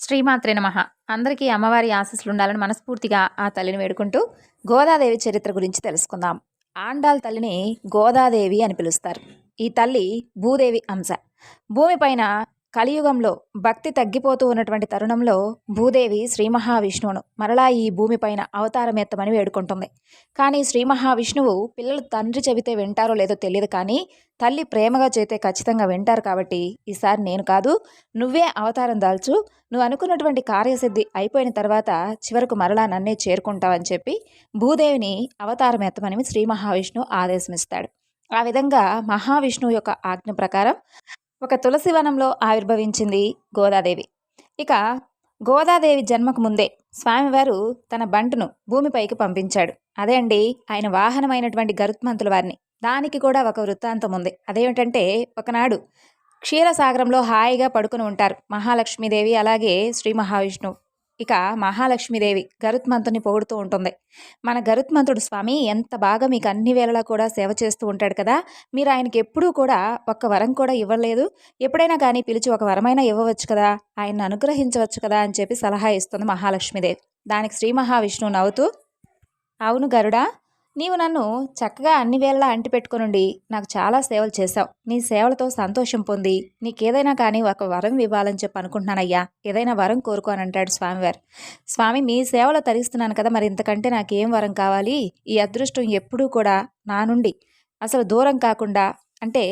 శ్రీమాత్రే నమః. అందరికీ అమ్మవారి ఆశీస్సులు ఉండాలని మనస్ఫూర్తిగా ఆ తల్లిని వేడుకుంటూ గోదాదేవి చరిత్ర గురించి తెలుసుకుందాం. ఆండాల్ తల్లిని గోదాదేవి అని పిలుస్తారు. ఈ తల్లి భూదేవి అంశ. భూమిపైన కలియుగంలో భక్తి తగ్గిపోతూ ఉన్నటువంటి తరుణంలో భూదేవి శ్రీ మహావిష్ణువును మరలా ఈ భూమిపైన అవతారం ఎత్తమని వేడుకుంటుంది. కానీ శ్రీ మహావిష్ణువు పిల్లలు తండ్రి చెబితే వింటారో లేదో తెలియదు, కానీ తల్లి ప్రేమగా చేతే ఖచ్చితంగా వింటారు. కాబట్టి ఈసారి నేను కాదు, నువ్వే అవతారం దాల్చు, నువ్వు అనుకున్నటువంటి కార్యసిద్ధి అయిపోయిన తర్వాత చివరకు మరలా నన్నే చేరుకుంటావని చెప్పి భూదేవిని అవతారం ఎత్తమని శ్రీ మహావిష్ణువు ఆదేశమిస్తాడు. ఆ విధంగా మహావిష్ణువు యొక్క ఆజ్ఞ ప్రకారం ఒక తులసివనంలో ఆవిర్భవించింది గోదాదేవి. ఇక గోదాదేవి జన్మకు ముందే స్వామివారు తన బంటును భూమిపైకి పంపించాడు. అదే అండి ఆయన వాహనమైనటువంటి గరుత్మంతుల వారిని. దానికి కూడా ఒక వృత్తాంతం ఉంది. అదేమిటంటే, ఒకనాడు క్షీరసాగరంలో హాయిగా పడుకుని ఉంటారు మహాలక్ష్మీదేవి అలాగే శ్రీ మహావిష్ణువు. ఇక మహాలక్ష్మీదేవి గరుత్మంతుని పొగుడుతూ ఉంటుంది. మన గరుత్మంతుడు స్వామి ఎంత బాగా మీకు అన్ని వేళలా కూడా సేవ చేస్తూ ఉంటాడు కదా, మీరు ఆయనకి ఎప్పుడూ కూడా ఒక్క వరం కూడా ఇవ్వలేదు, ఎప్పుడైనా కానీ పిలిచి ఒక వరమైనా ఇవ్వవచ్చు కదా, ఆయన్ని అనుగ్రహించవచ్చు కదా అని చెప్పి సలహా ఇస్తుంది మహాలక్ష్మీదేవి. దానికి శ్రీ మహావిష్ణువు నవ్వుతూ, అవును గరుడా, నీవు నన్ను చక్కగా అన్ని వేళలా అంటిపెట్టుకునుండి నాకు చాలా సేవలు చేశావు. నీ సేవలతో సంతోషం పొంది నీకేదైనా కానీ ఒక వరం ఇవ్వాలని చెప్పి అనుకుంటున్నానయ్యా, ఏదైనా వరం కోరుకో అని అంటాడు స్వామివారు. స్వామి, మీ సేవలో తరిస్తున్నాను కదా, మరి ఇంతకంటే నాకేం వరం కావాలి? ఈ అదృష్టం ఎప్పుడూ కూడా నా నుండి అసలు దూరం కాకుండా, అంటే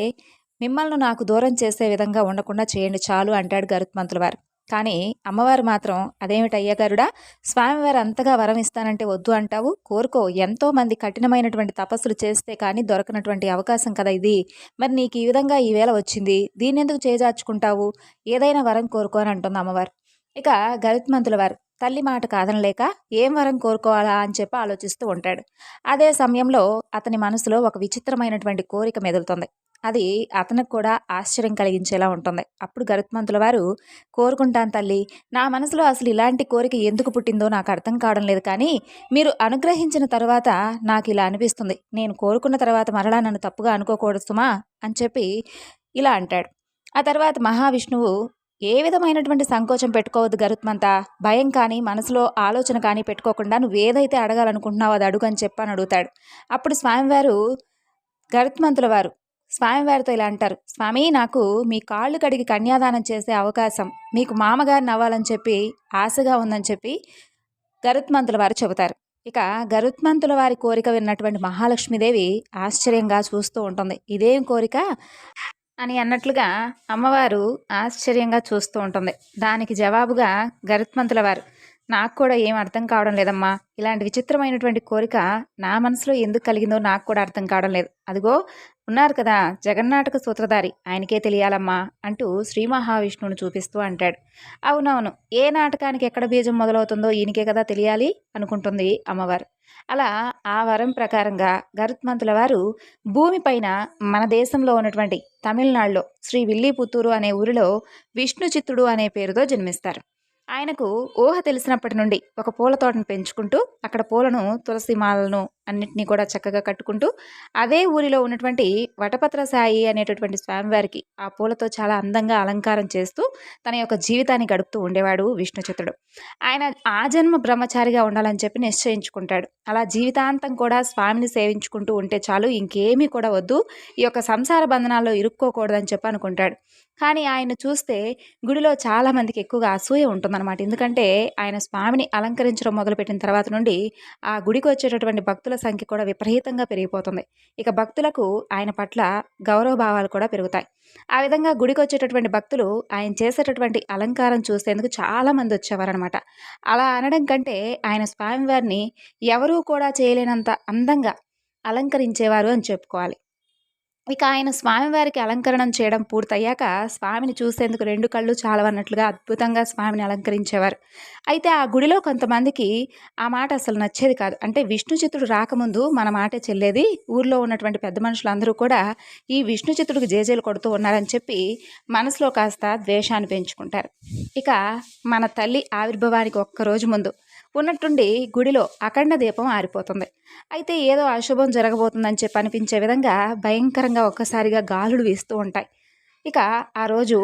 మిమ్మల్ని నాకు దూరం చేసే విధంగా ఉండకుండా చేయండి చాలు అంటాడు గరుత్మంతుల వారు. కానీ అమ్మవారు మాత్రం, అదేమిటయ్యా గరుడా, స్వామివారు అంతగా వరం ఇస్తానంటే వద్దు అంటావు, కోరుకో, ఎంతో మంది కఠినమైనటువంటి తపస్సులు చేస్తే కానీ దొరకనటువంటి అవకాశం కదా ఇది, మరి నీకు ఈ విధంగా ఈవేళ వచ్చింది, దీన్నెందుకు చేజార్చుకుంటావు, ఏదైనా వరం కోరుకో అని అంటుంది అమ్మవారు. ఇక గరుత్మంతుల వారు తల్లి మాట కాదనలేక ఏం వరం కోరుకోవాలా అని చెప్పి ఆలోచిస్తూ ఉంటాడు. అదే సమయంలో అతని మనసులో ఒక విచిత్రమైనటువంటి కోరిక మెదులుతుంది. అది అతనికి కూడా ఆశ్చర్యం కలిగించేలా ఉంటుంది. అప్పుడు గరుత్మంతుల వారు, కోరుకుంటాను తల్లి, నా మనసులో అసలు ఇలాంటి కోరిక ఎందుకు పుట్టిందో నాకు అర్థం కావడం లేదు, కానీ మీరు అనుగ్రహించిన తర్వాత నాకు ఇలా అనిపిస్తుంది, నేను కోరుకున్న తర్వాత మరలా నన్ను తప్పుగా అనుకోకూడదు సుమా అని చెప్పి ఇలా అంటాడు. ఆ తర్వాత మహావిష్ణువు, ఏ విధమైనటువంటి సంకోచం పెట్టుకోవద్దు గరుత్మంత, భయం కానీ మనసులో ఆలోచన కానీ పెట్టుకోకుండా నువ్వు ఏదైతే అడగాలనుకుంటున్నావో అది అడుగు అని చెప్పని అడుగుతాడు. అప్పుడు స్వామివారు గరుత్మంతుల వారు స్వామివారితో ఇలా అంటారు, స్వామి, నాకు మీ కాళ్ళు కడిగి కన్యాదానం చేసే అవకాశం మీకు మామగారిని అవ్వాలని చెప్పి ఆశగా ఉందని చెప్పి గరుత్మంతుల వారు చెబుతారు. ఇక గరుత్మంతుల వారి కోరిక విన్నటువంటి మహాలక్ష్మీదేవి ఆశ్చర్యంగా చూస్తూ ఉంటుంది. ఇదేం కోరిక అని అన్నట్లుగా అమ్మవారు ఆశ్చర్యంగా చూస్తూ ఉంటుంది. దానికి జవాబుగా గరుత్మంతుల వారు, నాకు కూడా ఏం అర్థం కావడం లేదమ్మా, ఇలాంటి విచిత్రమైనటువంటి కోరిక నా మనసులో ఎందుకు కలిగిందో నాకు కూడా అర్థం కావడం లేదు. అదిగో ఉన్నారు కదా జగన్నాటక సూత్రధారి, ఆయనకే తెలియాలమ్మా అంటూ శ్రీ మహావిష్ణువుని చూపిస్తూ అంటాడు. అవునవును, ఏ నాటకానికి ఎక్కడ బీజం మొదలవుతుందో ఈయనకే కదా తెలియాలి అనుకుంటుంది అమ్మవారు. అలా ఆ వరం ప్రకారంగా గరుత్మంతుల వారు భూమిపైన మన దేశంలో ఉన్నటువంటి తమిళనాడులో శ్రీ విల్లీపుత్తూరు అనే ఊరిలో విష్ణు చిత్తుడు అనే పేరుతో జన్మిస్తారు. ఆయనకు ఊహ తెలిసినప్పటి నుండి ఒక పూల తోటను పెంచుకుంటూ అక్కడ పూలను, తులసి మాలను అన్నింటినీ కూడా చక్కగా కట్టుకుంటూ అదే ఊరిలో ఉన్నటువంటి వటపత్ర సాయి అనేటటువంటి స్వామివారికి ఆ పూలతో చాలా అందంగా అలంకారం చేస్తూ తన యొక్క జీవితాన్ని గడుపుతూ ఉండేవాడు విష్ణుచిత్తుడు. ఆయన ఆ జన్మ బ్రహ్మచారిగా ఉండాలని చెప్పి నిశ్చయించుకుంటాడు. అలా జీవితాంతం కూడా స్వామిని సేవించుకుంటూ ఉంటే చాలు, ఇంకేమీ కూడా వద్దు, ఈ యొక్క సంసార బంధనాల్లో ఇరుక్కోకూడదని చెప్పి అనుకుంటాడు. కానీ ఆయన చూస్తే గుడిలో చాలామందికి ఎక్కువగా అసూయ ఉంటుందన్నమాట. ఎందుకంటే ఆయన స్వామిని అలంకరించడం మొదలుపెట్టిన తర్వాత నుండి ఆ గుడికి వచ్చేటటువంటి భక్తుల సంఖ్య కూడా విపరీతంగా పెరిగిపోతుంది. ఇక భక్తులకు ఆయన పట్ల గౌరవ భావాలు కూడా పెరుగుతాయి. ఆ విధంగా గుడికి వచ్చేటటువంటి భక్తులు ఆయన చేసేటటువంటి అలంకారం చూసేందుకు చాలామంది వచ్చేవారనమాట. అలా అనడం కంటే ఆయన స్వామివారిని ఎవరూ కూడా చేయలేనంత అందంగా అలంకరించేవారు అని చెప్పుకోవాలి. ఇక ఆయన స్వామివారికి అలంకరణం చేయడం పూర్తయ్యాక స్వామిని చూసేందుకు రెండు కళ్ళు చాలవన్నట్లుగా అద్భుతంగా స్వామిని అలంకరించేవారు. అయితే ఆ గుడిలో కొంతమందికి ఆ మాట అసలు నచ్చేది కాదు. అంటే విష్ణు చిత్తుడు రాకముందు మన మాటే చెల్లేది, ఊర్లో ఉన్నటువంటి పెద్ద మనుషులందరూ కూడా ఈ విష్ణు చిత్తుడికి జేజేలు కొడుతూ ఉన్నారని చెప్పి మనసులో కాస్త ద్వేషాన్ని పెంచుకుంటారు. ఇక మన తల్లి ఆవిర్భావానికి ఒక్కరోజు ముందు ఉన్నట్టుండి గుడిలో అఖండ దీపం ఆరిపోతుంది. అయితే ఏదో అశుభం జరగబోతుందని చెప్పి అనిపించే విధంగా భయంకరంగా ఒక్కసారిగా గాలులు వీస్తూ ఉంటాయి. ఇక ఆ రోజు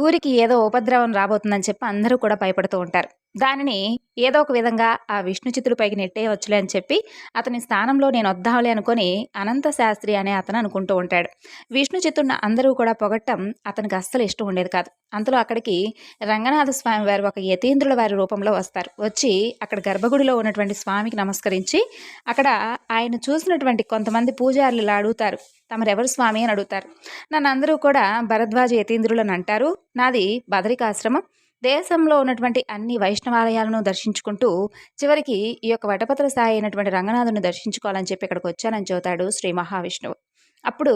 ఊరికి ఏదో ఉపద్రవం రాబోతుందని చెప్పి అందరూ కూడా భయపడుతూ ఉంటారు. దానిని ఏదో ఒక విధంగా ఆ విష్ణు చిత్తుడి పైకి నెట్టేయవచ్చులే అని చెప్పి అతని స్థానంలో నేనొద్దాంలే అనుకోని అనంత శాస్త్రి అనే అతను అనుకుంటూ ఉంటాడు. విష్ణు చిత్తుడిని అందరూ కూడా పొగట్టం అతనికి అస్సలు ఇష్టం ఉండేది కాదు. అంతలో అక్కడికి రంగనాథ స్వామి వారు ఒక యతీంద్రుల వారి రూపంలో వస్తారు. వచ్చి అక్కడ గర్భగుడిలో ఉన్నటువంటి స్వామికి నమస్కరించి అక్కడ ఆయన చూసినటువంటి కొంతమంది పూజారులు ఇలా అడుగుతారు, తమరెవరు స్వామి అని అడుగుతారు. నన్ను అందరూ కూడా భరద్వాజ యతీంద్రులని అంటారు. నాది బదరికాశ్రమం. దేశంలో ఉన్నటువంటి అన్ని వైష్ణవాలయాలను దర్శించుకుంటూ చివరికి ఈ యొక్క వటపత్ర సాయి అయినటువంటి రంగనాథుని దర్శించుకోవాలని చెప్పి ఇక్కడికి వచ్చానని చెబుతాడు శ్రీ మహావిష్ణువు. అప్పుడు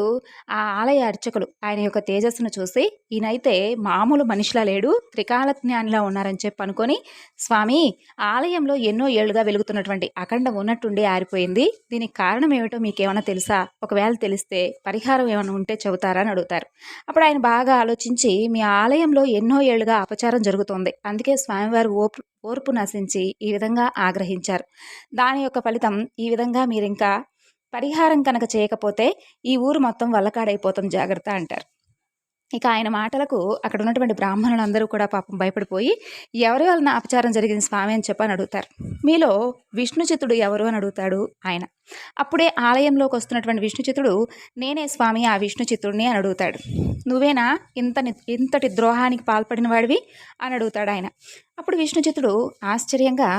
ఆ ఆలయ అర్చకులు ఆయన యొక్క తేజస్సును చూసి ఈయనైతే మామూలు మనిషిలా లేడు, త్రికాల జ్ఞానిలా ఉన్నారని చెప్పి అనుకొని, స్వామి, ఆలయంలో ఎన్నో ఏళ్లుగా వెలుగుతున్నటువంటి అఖండం ఉన్నట్టుండి ఆరిపోయింది. దీనికి కారణం ఏమిటో మీకేమైనా తెలుసా? ఒకవేళ తెలిస్తే పరిహారం ఏమైనా ఉంటే చెబుతారా అని అడుగుతారు. అప్పుడు ఆయన బాగా ఆలోచించి, మీ ఆలయంలో ఎన్నో ఏళ్లుగా అపచారం జరుగుతోంది, అందుకే స్వామివారు ఓర్పు నశించి ఈ విధంగా ఆగ్రహించారు. దాని యొక్క ఫలితం ఈ విధంగా మీరింకా పరిహారం కనుక చేయకపోతే ఈ ఊరు మొత్తం వల్లకాడైపోతుంది, జాగ్రత్త అంటారు. ఇక ఆయన మాటలకు అక్కడ ఉన్నటువంటి బ్రాహ్మణులందరూ కూడా పాపం భయపడిపోయి, ఎవరి వలన అపచారం జరిగింది స్వామి అని చెప్పని అడుగుతారు. మీలో విష్ణుచిత్తుడు ఎవరు అని అడుగుతాడు ఆయన. అప్పుడే ఆలయంలోకి వస్తున్నటువంటి విష్ణుచిత్తుడు, నేనే స్వామి ఆ విష్ణుచిత్తుడిని అని అడుగుతాడు. నువ్వేనా ఇంతటి ద్రోహానికి పాల్పడిన వాడివి అని అడుగుతాడు ఆయన. అప్పుడు విష్ణుచిత్తుడు ఆశ్చర్యంగా,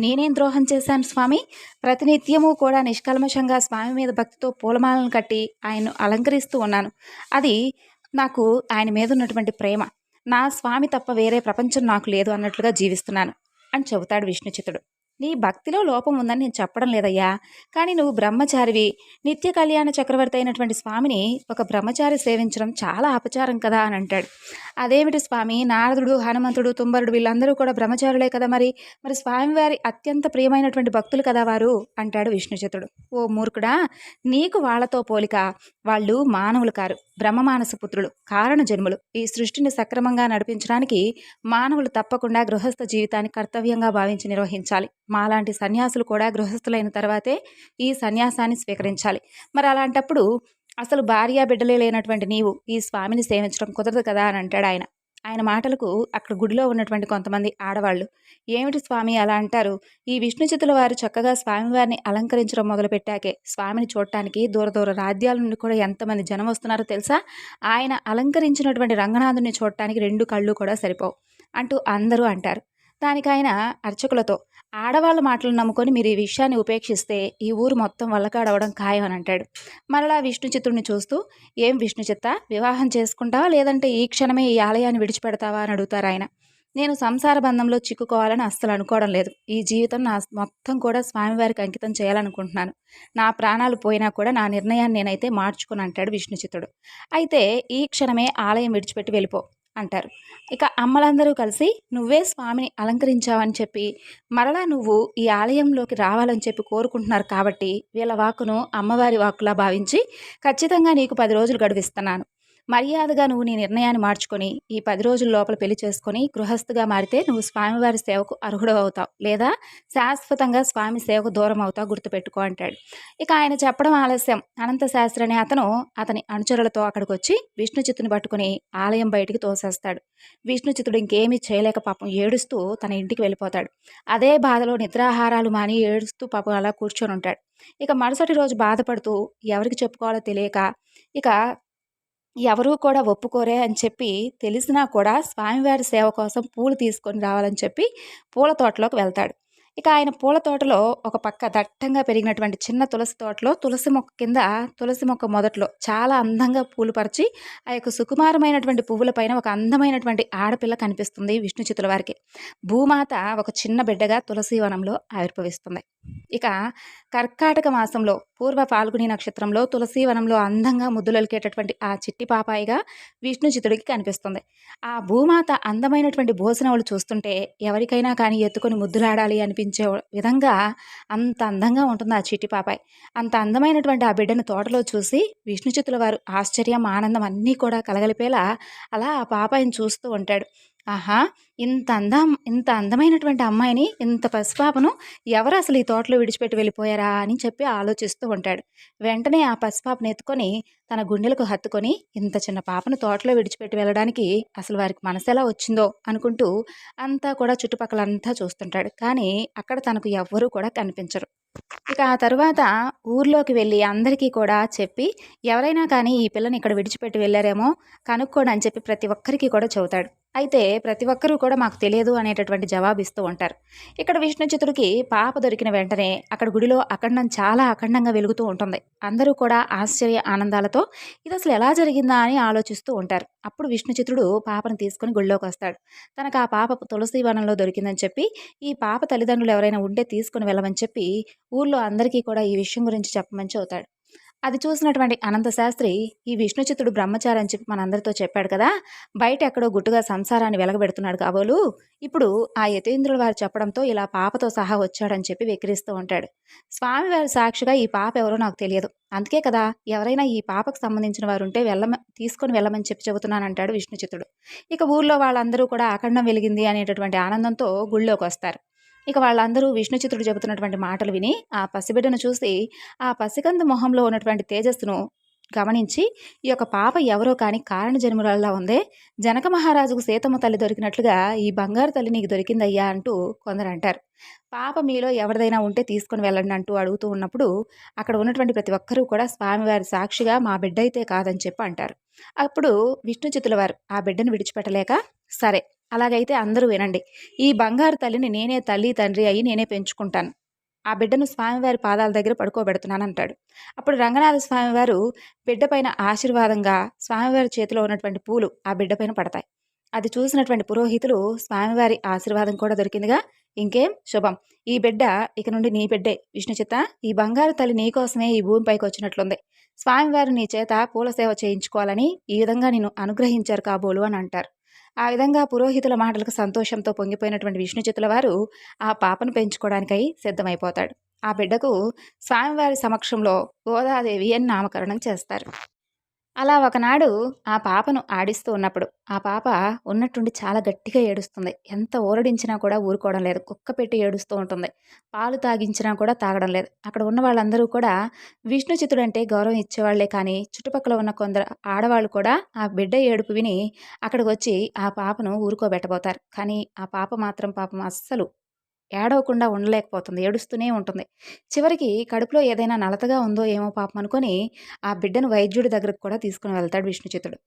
నేనేం ద్రోహం చేశాను స్వామి? ప్రతినిత్యము కూడా నిష్కల్మషంగా స్వామి మీద భక్తితో పూలమాలను కట్టి ఆయన్ను అలంకరిస్తూ ఉన్నాను. అది నాకు ఆయన మీద ఉన్నటువంటి ప్రేమ. నా స్వామి తప్ప వేరే ప్రపంచం నాకు లేదు అన్నట్లుగా జీవిస్తున్నాను అని చెబుతాడు విష్ణుచిత్తుడు. నీ భక్తిలో లోపం ఉందని నేను చెప్పడం లేదయ్యా, కానీ నువ్వు బ్రహ్మచారివి. నిత్య కళ్యాణ చక్రవర్తి అయినటువంటి స్వామిని ఒక బ్రహ్మచారి సేవించడం చాలా అపచారం కదా అని అంటాడు. అదేమిటి స్వామి, నారదుడు, హనుమంతుడు, తుంబరుడు వీళ్ళందరూ కూడా బ్రహ్మచారులే కదా, మరి స్వామివారి అత్యంత ప్రియమైనటువంటి భక్తులు కదా వారు అంటాడు విష్ణుచిత్తుడు. ఓ మూర్ఖుడా, నీకు వాళ్లతో పోలిక. వాళ్ళు మానవులు కారు, బ్రహ్మమానస పుత్రులు, కారణ జన్ములు. ఈ సృష్టిని సక్రమంగా నడిపించడానికి మానవులు తప్పకుండా గృహస్థ జీవితాన్ని కర్తవ్యంగా భావించి నిర్వహించాలి. మాలాంటి సన్యాసులు కూడా గృహస్థులైన తర్వాతే ఈ సన్యాసాన్ని స్వీకరించాలి. మరి అలాంటప్పుడు అసలు భార్య బిడ్డలే లేనటువంటి నీవు ఈ స్వామిని సేవించడం కుదరదు కదా అని అంటాడు ఆయన. ఆయన మాటలకు అక్కడ గుడిలో ఉన్నటువంటి కొంతమంది ఆడవాళ్ళు, ఏమిటి స్వామి అలా అంటారు? ఈ విష్ణుచిత్తుల వారు చక్కగా స్వామివారిని అలంకరించడం మొదలుపెట్టాకే స్వామిని చూడటానికి దూర దూర రాజ్యాల నుండి కూడా ఎంతమంది జనం వస్తున్నారో తెలుసా? ఆయన అలంకరించినటువంటి రంగనాథుని చూడటానికి 2 కళ్ళు కూడా సరిపోవు అంటూ అందరూ అంటారు. దానికి ఆయన అర్చకులతో, ఆడవాళ్ళ మాటలు నమ్ముకొని మీరు ఈ విషయాన్ని ఉపేక్షిస్తే ఈ ఊరు మొత్తం వల్లకాడవడం ఖాయం అని అంటాడు. మరలా విష్ణుచిత్తుడిని చూస్తూ, ఏం విష్ణుచిత్త, వివాహం చేసుకుంటావా లేదంటే ఈ క్షణమే ఈ ఆలయాన్ని విడిచిపెడతావా అని అడుగుతారు ఆయన. నేను సంసార బంధంలో చిక్కుకోవాలని అస్సలు అనుకోవడం లేదు. ఈ జీవితం నా మొత్తం కూడా స్వామివారికి అంకితం చేయాలనుకుంటున్నాను. నా ప్రాణాలు పోయినా కూడా నా నిర్ణయాన్ని నేనైతే మార్చుకుని అంటాడు విష్ణుచిత్తుడు. అయితే ఈ క్షణమే ఆలయం విడిచిపెట్టి వెళ్ళిపో అంటారు. ఇక అమ్మలందరూ కలిసి, నువ్వే స్వామిని అలంకరించావని చెప్పి మరలా నువ్వు ఈ ఆలయంలోకి రావాలని చెప్పి కోరుకుంటున్నారు కాబట్టి వీళ్ళ వాక్కును అమ్మవారి వాక్కులా భావించి ఖచ్చితంగా నీకు 10 రోజులు గడువిస్తున్నాను. మర్యాదగా నువ్వు నీ నిర్ణయాన్ని మార్చుకొని ఈ 10 రోజుల లోపల పెళ్లి చేసుకొని గృహస్థుగా మారితే నువ్వు స్వామివారి సేవకు అర్హుడవు అవుతావు, లేదా శాశ్వతంగా స్వామి సేవకు దూరం అవుతావు, గుర్తుపెట్టుకో అంటాడు. ఇక ఆయన చెప్పడం ఆలస్యం. అనంత శాస్త్రి అనే అతని అనుచరులతో అక్కడికి వచ్చి విష్ణుచిత్తుని పట్టుకుని ఆలయం బయటికి తోసేస్తాడు. విష్ణుచిత్తుడు ఇంకేమీ చేయలేక పాపం ఏడుస్తూ తన ఇంటికి వెళ్ళిపోతాడు. అదే బాధలో నిద్రాహారాలు మాని ఏడుస్తూ పాపం అలా కూర్చొని ఉంటాడు. ఇక మరుసటి రోజు బాధపడుతూ ఎవరికి చెప్పుకోవాలో తెలియక, ఇక ఎవరూ కూడా ఒప్పుకోరే అని చెప్పి తెలిసినా కూడా స్వామివారి సేవ కోసం పూలు తీసుకొని రావాలని చెప్పి పూల తోటలోకి వెళ్తాడు. ఇక ఆయన పూల తోటలో ఒక పక్క దట్టంగా పెరిగినటువంటి చిన్న తులసి తోటలో తులసి మొక్క కింద, తులసి మొక్క మొదట్లో చాలా అందంగా పూలు పరిచి ఆ యొక్క సుకుమారమైనటువంటి పువ్వుల పైన ఒక అందమైనటువంటి ఆడపిల్ల కనిపిస్తుంది విష్ణుచిత్తుల వారికి. భూమాత ఒక చిన్న బిడ్డగా తులసి వనంలో ఆవిర్భవిస్తుంది. ఇక కర్కాటక మాసంలో పూర్వ ఫాల్గుని నక్షత్రంలో తులసి వనంలో అందంగా ముద్దులొలికేటటువంటి ఆ చిట్టి పాపాయిగా విష్ణుచిత్తుడికి కనిపిస్తుంది. ఆ భూమాత అందమైనటువంటి భోజనములు చూస్తుంటే ఎవరికైనా కానీ ఎత్తుకొని ముద్దులాడాలి అనిపించే విధంగా అంత అందంగా ఉంటుంది ఆ చిట్టి పాపాయి. అంత అందమైనటువంటి ఆ బిడ్డను తోటలో చూసి విష్ణుచిత్తుల వారు ఆశ్చర్యం, ఆనందం అన్నీ కూడా కలగలిపేలా అలా ఆ పాపాయిని చూస్తూ ఉంటాడు. ఆహా! ఇంత అందమైనటువంటి అమ్మాయిని, ఇంత పసిపాపను ఎవరు అసలు ఈ తోటలో విడిచిపెట్టి వెళ్ళిపోయారా అని చెప్పి ఆలోచిస్తూ ఉంటాడు. వెంటనే ఆ పసిపాపను ఎత్తుకొని తన గుండెలకు హత్తుకొని, ఇంత చిన్న పాపను తోటలో విడిచిపెట్టి వెళ్ళడానికి అసలు వారికి మనసెలా వచ్చిందో అనుకుంటూ అంతా కూడా చుట్టుపక్కలంతా చూస్తుంటాడు. కానీ అక్కడ తనకు ఎవ్వరూ కూడా కనిపించరు. ఇక ఆ తరువాత ఊర్లోకి వెళ్ళి అందరికీ కూడా చెప్పి, ఎవరైనా కానీ ఈ పిల్లని ఇక్కడ విడిచిపెట్టి వెళ్లారేమో కనుక్కోండి అని చెప్పి ప్రతి ఒక్కరికి కూడా చెబుతాడు. అయితే ప్రతి ఒక్కరూ కూడా మాకు తెలియదు అనేటటువంటి జవాబిస్తూ ఉంటారు. ఇక్కడ విష్ణుచిత్తుడికి పాప దొరికిన వెంటనే అక్కడ గుడిలో అఖండం చాలా అఖండంగా వెలుగుతూ ఉంటుంది. అందరూ కూడా ఆశ్చర్య ఆనందాలతో ఇదసలు ఎలా జరిగిందా అని ఆలోచిస్తూ ఉంటారు. అప్పుడు విష్ణుచిత్తుడు పాపను తీసుకొని గుడిలోకొస్తాడు. తనకు ఆ పాప తులసి వనంలో దొరికిందని చెప్పి, ఈ పాప తల్లిదండ్రులు ఎవరైనా ఉంటే తీసుకొని వెళ్ళమని చెప్పి ఊర్లో అందరికీ కూడా ఈ విషయం గురించి చెప్పమని చెబుతాడు. అది చూసినటువంటి అనంత శాస్త్రి, ఈ విష్ణుచిత్తుడు బ్రహ్మచారి అని చెప్పి మనందరితో చెప్పాడు కదా! బయట ఎక్కడో గుట్టుగా సంసారాన్ని వెలగబెడుతున్నాడు కాబోలు, ఇప్పుడు ఆ యతీంద్రుల వారు చెప్పడంతో ఇలా పాపతో సహా వచ్చాడని చెప్పి వెక్కిరిస్తూ ఉంటాడు. స్వామివారి సాక్షిగా ఈ పాప ఎవరో నాకు తెలియదు. అందుకే కదా ఎవరైనా ఈ పాపకు సంబంధించిన వారుంటే తీసుకొని వెళ్ళమని చెప్పి చెబుతున్నానంటాడు విష్ణుచిత్తుడు. ఇక ఊర్లో వాళ్ళందరూ కూడా అఖండం వెలిగింది అనేటటువంటి ఆనందంతో గుళ్ళోకొస్తారు. ఇక వాళ్ళందరూ విష్ణుచిత్తుడు చెబుతున్నటువంటి మాటలు విని ఆ పసిబిడ్డను చూసి, ఆ పసికందు మొహంలో ఉన్నటువంటి తేజస్సును గమనించి, ఈ యొక్క పాప ఎవరో కానీ కారణ జన్మురాల్లా ఉందే, జనక మహారాజుకు సీతమ్మ తల్లి దొరికినట్లుగా ఈ బంగారు తల్లి నీకు దొరికిందయ్యా అంటూ కొందరు అంటారు. పాప మీలో ఎవరిదైనా ఉంటే తీసుకొని వెళ్ళండి అంటూ అడుగుతూ ఉన్నప్పుడు అక్కడ ఉన్నటువంటి ప్రతి ఒక్కరూ కూడా స్వామివారి సాక్షిగా మా బిడ్డ అయితే కాదని చెప్పి అంటారు. అప్పుడు విష్ణుచిత్తుల వారు ఆ బిడ్డను విడిచిపెట్టలేక, సరే అలాగైతే అందరూ వినండి. ఈ బంగారు తల్లిని నేనే తల్లి, తండ్రి అయ్యి నేనే పెంచుకుంటాను. ఆ బిడ్డను స్వామివారి పాదాల దగ్గర పడుకోబెడుతున్నానంటాడు. అప్పుడు రంగనాథ స్వామివారు బిడ్డ పైన ఆశీర్వాదంగా స్వామివారి చేతిలో ఉన్నటువంటి పూలు ఆ బిడ్డ పైన పడతాయి. అది చూసినటువంటి పురోహితులు, స్వామివారి ఆశీర్వాదం కూడా దొరికిందిగా, ఇంకేం శుభం. ఈ బిడ్డ ఇక నుండి నీ బిడ్డే. విష్ణుచిత్త, ఈ బంగారు తల్లి నీకోసమే ఈ భూమిపైకి వచ్చినట్లుంది. స్వామివారు నీ చేత పూల సేవ చేయించుకోవాలని ఈ విధంగా నిన్ను అనుగ్రహించారు కాబోలు అని అంటారు. ఆ విధంగా పురోహితుల మాటలకు సంతోషంతో పొంగిపోయినటువంటి విష్ణుచిత్తుల వారు ఆ పాపను పెంచుకోవడానికై సిద్ధమైపోతాడు. ఆ బిడ్డకు స్వామివారి సమక్షంలో గోదాదేవి అని నామకరణం చేస్తారు. అలా ఒకనాడు ఆ పాపను ఆడిస్తూ ఉన్నప్పుడు ఆ పాప ఉన్నట్టుండి చాలా గట్టిగా ఏడుస్తుంది. ఎంత ఊరడించినా కూడా ఊరుకోవడం లేదు. కుక్క పెట్టి ఏడుస్తూ ఉంటుంది. పాలు తాగించినా కూడా తాగడం లేదు. అక్కడ ఉన్న వాళ్ళందరూ కూడా విష్ణుచిత్తుడంటే గౌరవం ఇచ్చేవాళ్లే కానీ చుట్టుపక్కల ఉన్న కొందరు ఆడవాళ్ళు కూడా ఆ బిడ్డ ఏడుపు విని అక్కడికి వచ్చి ఆ పాపను ఊరుకోబెట్టబోతారు. కానీ ఆ పాప మాత్రం పాపం అస్సలు ఏడవకుండా ఉండలేకపోతుంది. ఏడుస్తూనే ఉంటుంది. చివరికి కడుపులో ఏదైనా నలతగా ఉందో ఏమో పాపం అనుకోని ఆ బిడ్డను వైద్యుడి దగ్గరకు కూడా తీసుకొని వెళ్తాడు విష్ణుచిత్తుడు.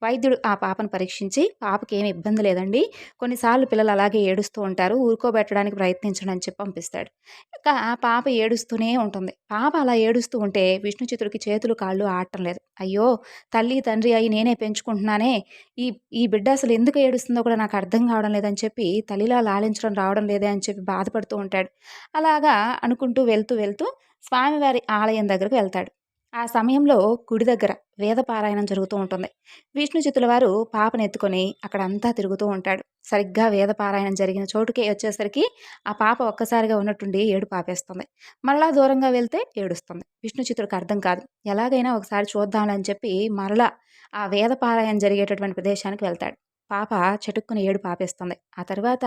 వైద్యుడు ఆ పాపను పరీక్షించి, పాపకేమి ఇబ్బంది లేదండి. కొన్నిసార్లు పిల్లలు అలాగే ఏడుస్తూ ఉంటారు. ఊరుకోబెట్టడానికి ప్రయత్నించండి అని చెప్పి పంపిస్తాడు. ఇక ఆ పాప ఏడుస్తూనే ఉంటుంది. పాప అలా ఏడుస్తూ ఉంటే విష్ణుచిత్తుడికి చేతులు కాళ్ళు ఆడటం లేదు. అయ్యో! తల్లి, తండ్రి అయి నేనే పెంచుకుంటున్నానే. ఈ ఈ బిడ్డ అసలు ఎందుకు ఏడుస్తుందో కూడా నాకు అర్థం కావడం లేదని చెప్పి తల్లిలా లాలించడం రావడం లేదే అని చెప్పి బాధపడుతూ ఉంటాడు. అలాగా అనుకుంటూ వెళ్తూ స్వామివారి ఆలయం దగ్గరకు వెళ్తాడు. ఆ సమయంలో గుడి దగ్గర వేద పారాయణం జరుగుతూ ఉంటుంది. విష్ణుచిత్తుల వారు పాపనెత్తుకొని అక్కడంతా తిరుగుతూ ఉంటాడు. సరిగ్గా వేద పారాయణం జరిగిన చోటుకే వచ్చేసరికి ఆ పాప ఒక్కసారిగా ఉన్నట్టుండి ఏడుపు ఆపేస్తుంది. మరలా దూరంగా వెళ్తే ఏడుస్తుంది. విష్ణుచిత్తుడికి అర్థం కాదు. ఎలాగైనా ఒకసారి చూద్దాంలే అని చెప్పి మరలా ఆ వేద పారాయణం జరిగేటటువంటి ప్రదేశానికి వెళ్తాడు. పాప చటుక్కున ఏడుపు ఆపేస్తుంది. ఆ తర్వాత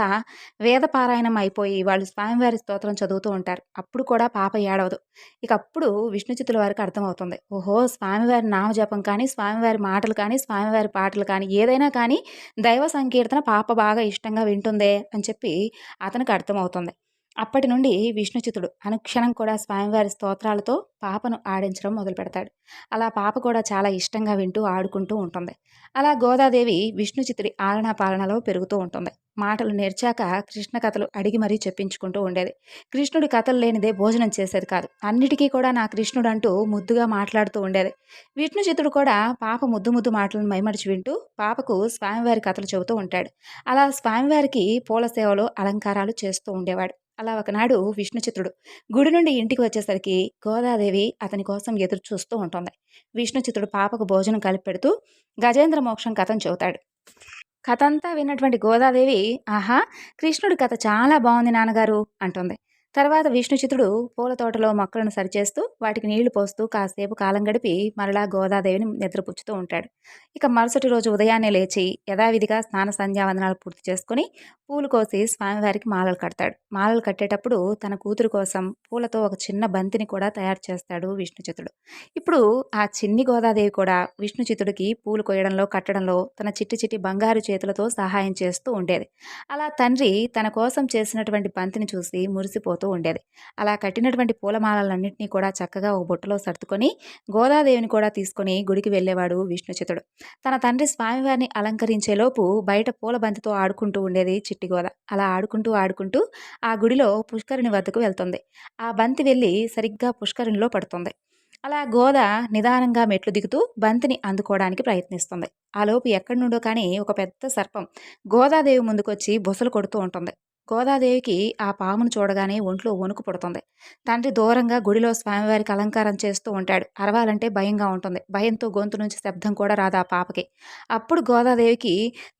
వేద పారాయణం అయిపోయి వాళ్ళు స్వామివారి స్తోత్రం చదువుతూ ఉంటారు. అప్పుడు కూడా పాప ఏడవదు. ఇక అప్పుడు విష్ణుచిత్తుల వారికి అర్థమవుతుంది. ఓహో! స్వామివారి నామజపం కానీ, స్వామివారి మాటలు కానీ, స్వామివారి పాటలు కానీ ఏదైనా కానీ దైవ సంకీర్తన పాప బాగా ఇష్టంగా వింటుందే అని చెప్పి అతనికి అర్థమవుతుంది. అప్పటి నుండి విష్ణుచిత్తుడు అనుక్షణం కూడా స్వామివారి స్తోత్రాలతో పాపను ఆడించడం మొదలుపెడతాడు. అలా పాప కూడా చాలా ఇష్టంగా వింటూ ఆడుకుంటూ ఉంటుంది. అలా గోదాదేవి విష్ణుచిత్తుడి ఆలనా పాలనలో పెరుగుతూ ఉంటుంది. మాటలు నేర్చాక కృష్ణ కథలు అడిగి మరీ చెప్పించుకుంటూ ఉండేది. కృష్ణుడి కథలు లేనిదే భోజనం చేసేది కాదు. అన్నిటికీ కూడా నా కృష్ణుడు అంటూ ముద్దుగా మాట్లాడుతూ ఉండేది. విష్ణుచిత్తుడు కూడా పాప ముద్దు ముద్దు మాటలను మైమరిచి వింటూ పాపకు స్వామివారి కథలు చెబుతూ ఉంటాడు. అలా స్వామివారికి పూల సేవలు అలంకారాలు చేస్తూ ఉండేవాడు. అలా ఒకనాడు విష్ణుచిత్తుడు గుడి నుండి ఇంటికి వచ్చేసరికి గోదాదేవి అతని కోసం ఎదురు చూస్తూ ఉంటుంది. విష్ణుచిత్తుడు పాపకు భోజనం కలిపి పెడుతూ గజేంద్ర మోక్షం కథను చెబుతాడు. కథంతా విన్నటువంటి గోదాదేవి, ఆహా! కృష్ణుడి కథ చాలా బాగుంది నాన్నగారు అంటుంది. తర్వాత విష్ణుచితుడు పూల తోటలో మొక్కలను సరిచేస్తూ వాటికి నీళ్లు పోస్తూ కాసేపు కాలం గడిపి మరలా గోదాదేవిని నిద్రపుచ్చుతూ ఉంటాడు. ఇక మరుసటి రోజు ఉదయాన్నే లేచి యథావిధిగా స్నాన సంధ్యావందనాలు పూర్తి చేసుకుని పూలు కోసి స్వామివారికి మాలలు కడతాడు. మాలలు కట్టేటప్పుడు తన కూతురు కోసం పూలతో ఒక చిన్న బంతిని కూడా తయారు చేస్తాడు విష్ణుచితుడు. ఇప్పుడు ఆ చిన్ని గోదాదేవి కూడా విష్ణుచితుడికి పూలు కోయడంలో కట్టడంలో తన చిట్టి చిట్టి బంగారు చేతులతో సహాయం చేస్తూ ఉండేది. అలా తండ్రి తన కోసం చేసినటువంటి బంతిని చూసి మురిసిపోతూ ఉండేది. అలా కట్టినటువంటి పూలమాలలన్నింటినీ కూడా చక్కగా ఒక బుట్టలో సర్దుకొని గోదాదేవిని కూడా తీసుకొని గుడికి వెళ్ళేవాడు విష్ణుచితుడు. తన తండ్రి స్వామివారిని అలంకరించేలోపు బయట పూల బంతితో ఆడుకుంటూ ఉండేది చిట్టి గోద. అలా ఆడుకుంటూ ఆడుకుంటూ ఆ గుడిలో పుష్కరిణి వద్దకు వెళ్తుంది. ఆ బంతి వెళ్ళి సరిగ్గా పుష్కరిణిలో పడుతుంది. అలా గోద నిదానంగా మెట్లు దిగుతూ బంతిని అందుకోవడానికి ప్రయత్నిస్తుంది. ఆలోపు ఎక్కడి నుండో కానీ ఒక పెద్ద సర్పం గోదాదేవి ముందుకొచ్చి బుసలు కొడుతూ ఉంటుంది. గోదాదేవికి ఆ పామును చూడగానే ఒంట్లో వణుకు పుడుతుంది. తండ్రి దూరంగా గుడిలో స్వామివారికి అలంకారం చేస్తూ ఉంటాడు. అరవాలంటే భయంగా ఉంటుంది. భయంతో గొంతు నుంచి శబ్దం కూడా రాదు ఆ పాపకి. అప్పుడు గోదాదేవికి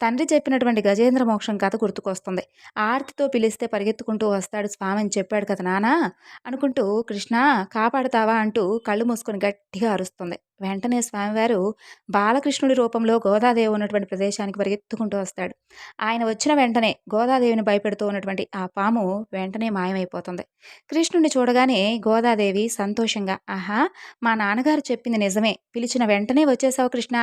తండ్రి చెప్పినటువంటి గజేంద్ర మోక్షం కథ గుర్తుకొస్తుంది. ఆర్తితో పిలిస్తే పరిగెత్తుకుంటూ వస్తాడు స్వామి అని చెప్పాడు కదా నానా అనుకుంటూ, కృష్ణ కాపాడుతావా అంటూ కళ్ళు మూసుకొని గట్టిగా అరుస్తుంది. వెంటనే స్వామివారు బాలకృష్ణుడి రూపంలో గోదాదేవి ఉన్నటువంటి ప్రదేశానికి పరిగెత్తుకుంటూ వస్తాడు. ఆయన వచ్చిన వెంటనే గోదాదేవిని భయపెడుతూ ఉన్నటువంటి ఆ పాము వెంటనే మాయమైపోతుంది. కృష్ణుడిని చూడగానే గోదాదేవి సంతోషంగా, ఆహా, మా నాన్నగారు చెప్పింది నిజమే, పిలిచిన వెంటనే వచ్చేసావు కృష్ణ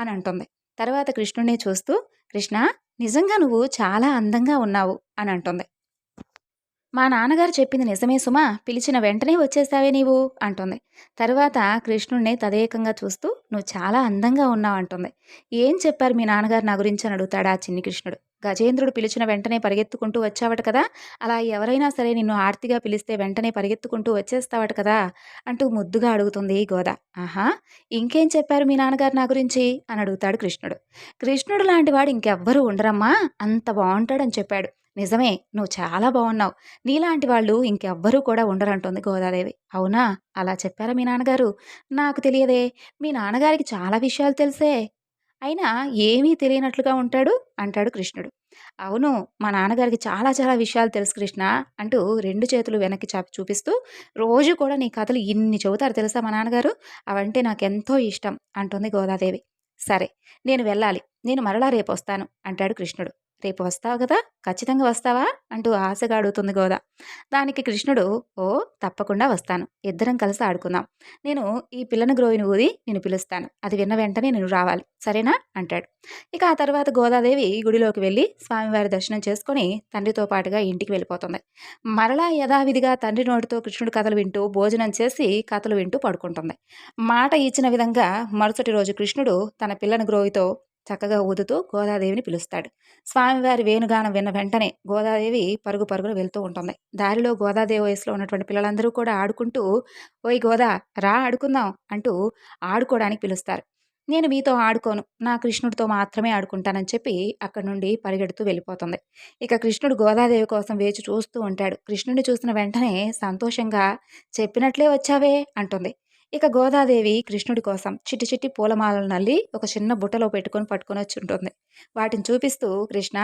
అని అంటుంది. తర్వాత కృష్ణుడిని చూస్తూ, కృష్ణ, నిజంగా నువ్వు చాలా అందంగా ఉన్నావు అని అంటుంది. మా నాన్నగారు చెప్పింది నిజమే సుమా, పిలిచిన వెంటనే వచ్చేసావే నీవు అంటుంది. తరువాత కృష్ణుడిని తదేకంగా చూస్తూ, నువ్వు చాలా అందంగా ఉన్నావు అంటుంది. ఏం చెప్పారు మీ నాన్నగారు నా గురించి అని అడుగుతాడు ఆ చిన్ని కృష్ణుడు. గజేంద్రుడు పిలిచిన వెంటనే పరిగెత్తుకుంటూ వచ్చావట కదా, అలా ఎవరైనా సరే నిన్ను ఆర్తిగా పిలిస్తే వెంటనే పరిగెత్తుకుంటూ వచ్చేస్తావట కదా అంటూ ముద్దుగా అడుగుతుంది గోద. ఆహా, ఇంకేం చెప్పారు మీ నాన్నగారు నా గురించి అని అడుగుతాడు కృష్ణుడు. కృష్ణుడు లాంటి వాడు ఇంకెవ్వరూ ఉండరమ్మా, అంత బాగుంటాడని చెప్పాడు. నిజమే, నువ్వు చాలా బాగున్నావు, నీలాంటి వాళ్ళు ఇంకెవ్వరూ కూడా ఉండరంటోంది గోదాదేవి. అవునా, అలా చెప్పారా మీ నాన్నగారు? నాకు తెలియదే, మీ నాన్నగారికి చాలా విషయాలు తెలిసే, అయినా ఏమీ తెలియనట్లుగా ఉంటాడు అంటాడు కృష్ణుడు. అవును, మా నాన్నగారికి చాలా చాలా విషయాలు తెలుసు కృష్ణ అంటూ రెండు చేతులు వెనక్కి చాపి చూపిస్తూ, రోజు కూడా నీ కథలు ఇన్ని చెబుతారు తెలుసా మా నాన్నగారు, అవంటే నాకెంతో ఇష్టం అంటుంది గోదాదేవి. సరే, నేను వెళ్ళాలి, నేను మరలా రేపు వస్తాను అంటాడు కృష్ణుడు. రేపు వస్తావు కదా, ఖచ్చితంగా వస్తావా అంటూ ఆశగా అడుగుతుంది గోద. దానికి కృష్ణుడు, ఓ, తప్పకుండా వస్తాను, ఇద్దరం కలిసి ఆడుకుందాం, నేను ఈ పిల్లని గ్రోవిని ఊది నేను పిలుస్తాను, అది విన్న వెంటనే నేను రావాలి, సరేనా అంటాడు. ఇక ఆ తర్వాత గోదాదేవి గుడిలోకి వెళ్ళి స్వామివారి దర్శనం చేసుకొని తండ్రితో పాటుగా ఇంటికి వెళ్ళిపోతుంది. మరలా యథావిధిగా తండ్రి నోటితో కృష్ణుడు కథలు వింటూ భోజనం చేసి కథలు వింటూ పడుకుంటుంది. మాట ఇచ్చిన విధంగా మరుసటి రోజు కృష్ణుడు తన పిల్లని గ్రోవితో చక్కగా ఊదుతూ గోదాదేవిని పిలుస్తాడు. స్వామివారి వేణుగానం విన్న వెంటనే గోదాదేవి పరుగు పరుగున వెళ్తూ ఉంటుంది. దారిలో గోదాదేవి వయసులో ఉన్నటువంటి పిల్లలందరూ కూడా ఆడుకుంటూ, ఓయ్ గోదా, రా ఆడుకుందాం అంటూ ఆడుకోవడానికి పిలుస్తారు. నేను మీతో ఆడుకోను, నా కృష్ణుడితో మాత్రమే ఆడుకుంటానని చెప్పి అక్కడి నుండి పరిగెడుతూ వెళ్ళిపోతుంది. ఇక కృష్ణుడు గోదాదేవి కోసం వేచి చూస్తూ ఉంటాడు. కృష్ణుడిని చూసిన వెంటనే సంతోషంగా, చెప్పినట్లే వచ్చావే అంటుంది. ఇక గోదాదేవి కృష్ణుడి కోసం చిట్టి చిట్టి పూలమాలలు నల్లి ఒక చిన్న బుట్టలో పట్టుకొని వచ్చి ఉంటుంది. వాటిని చూపిస్తూ, కృష్ణ,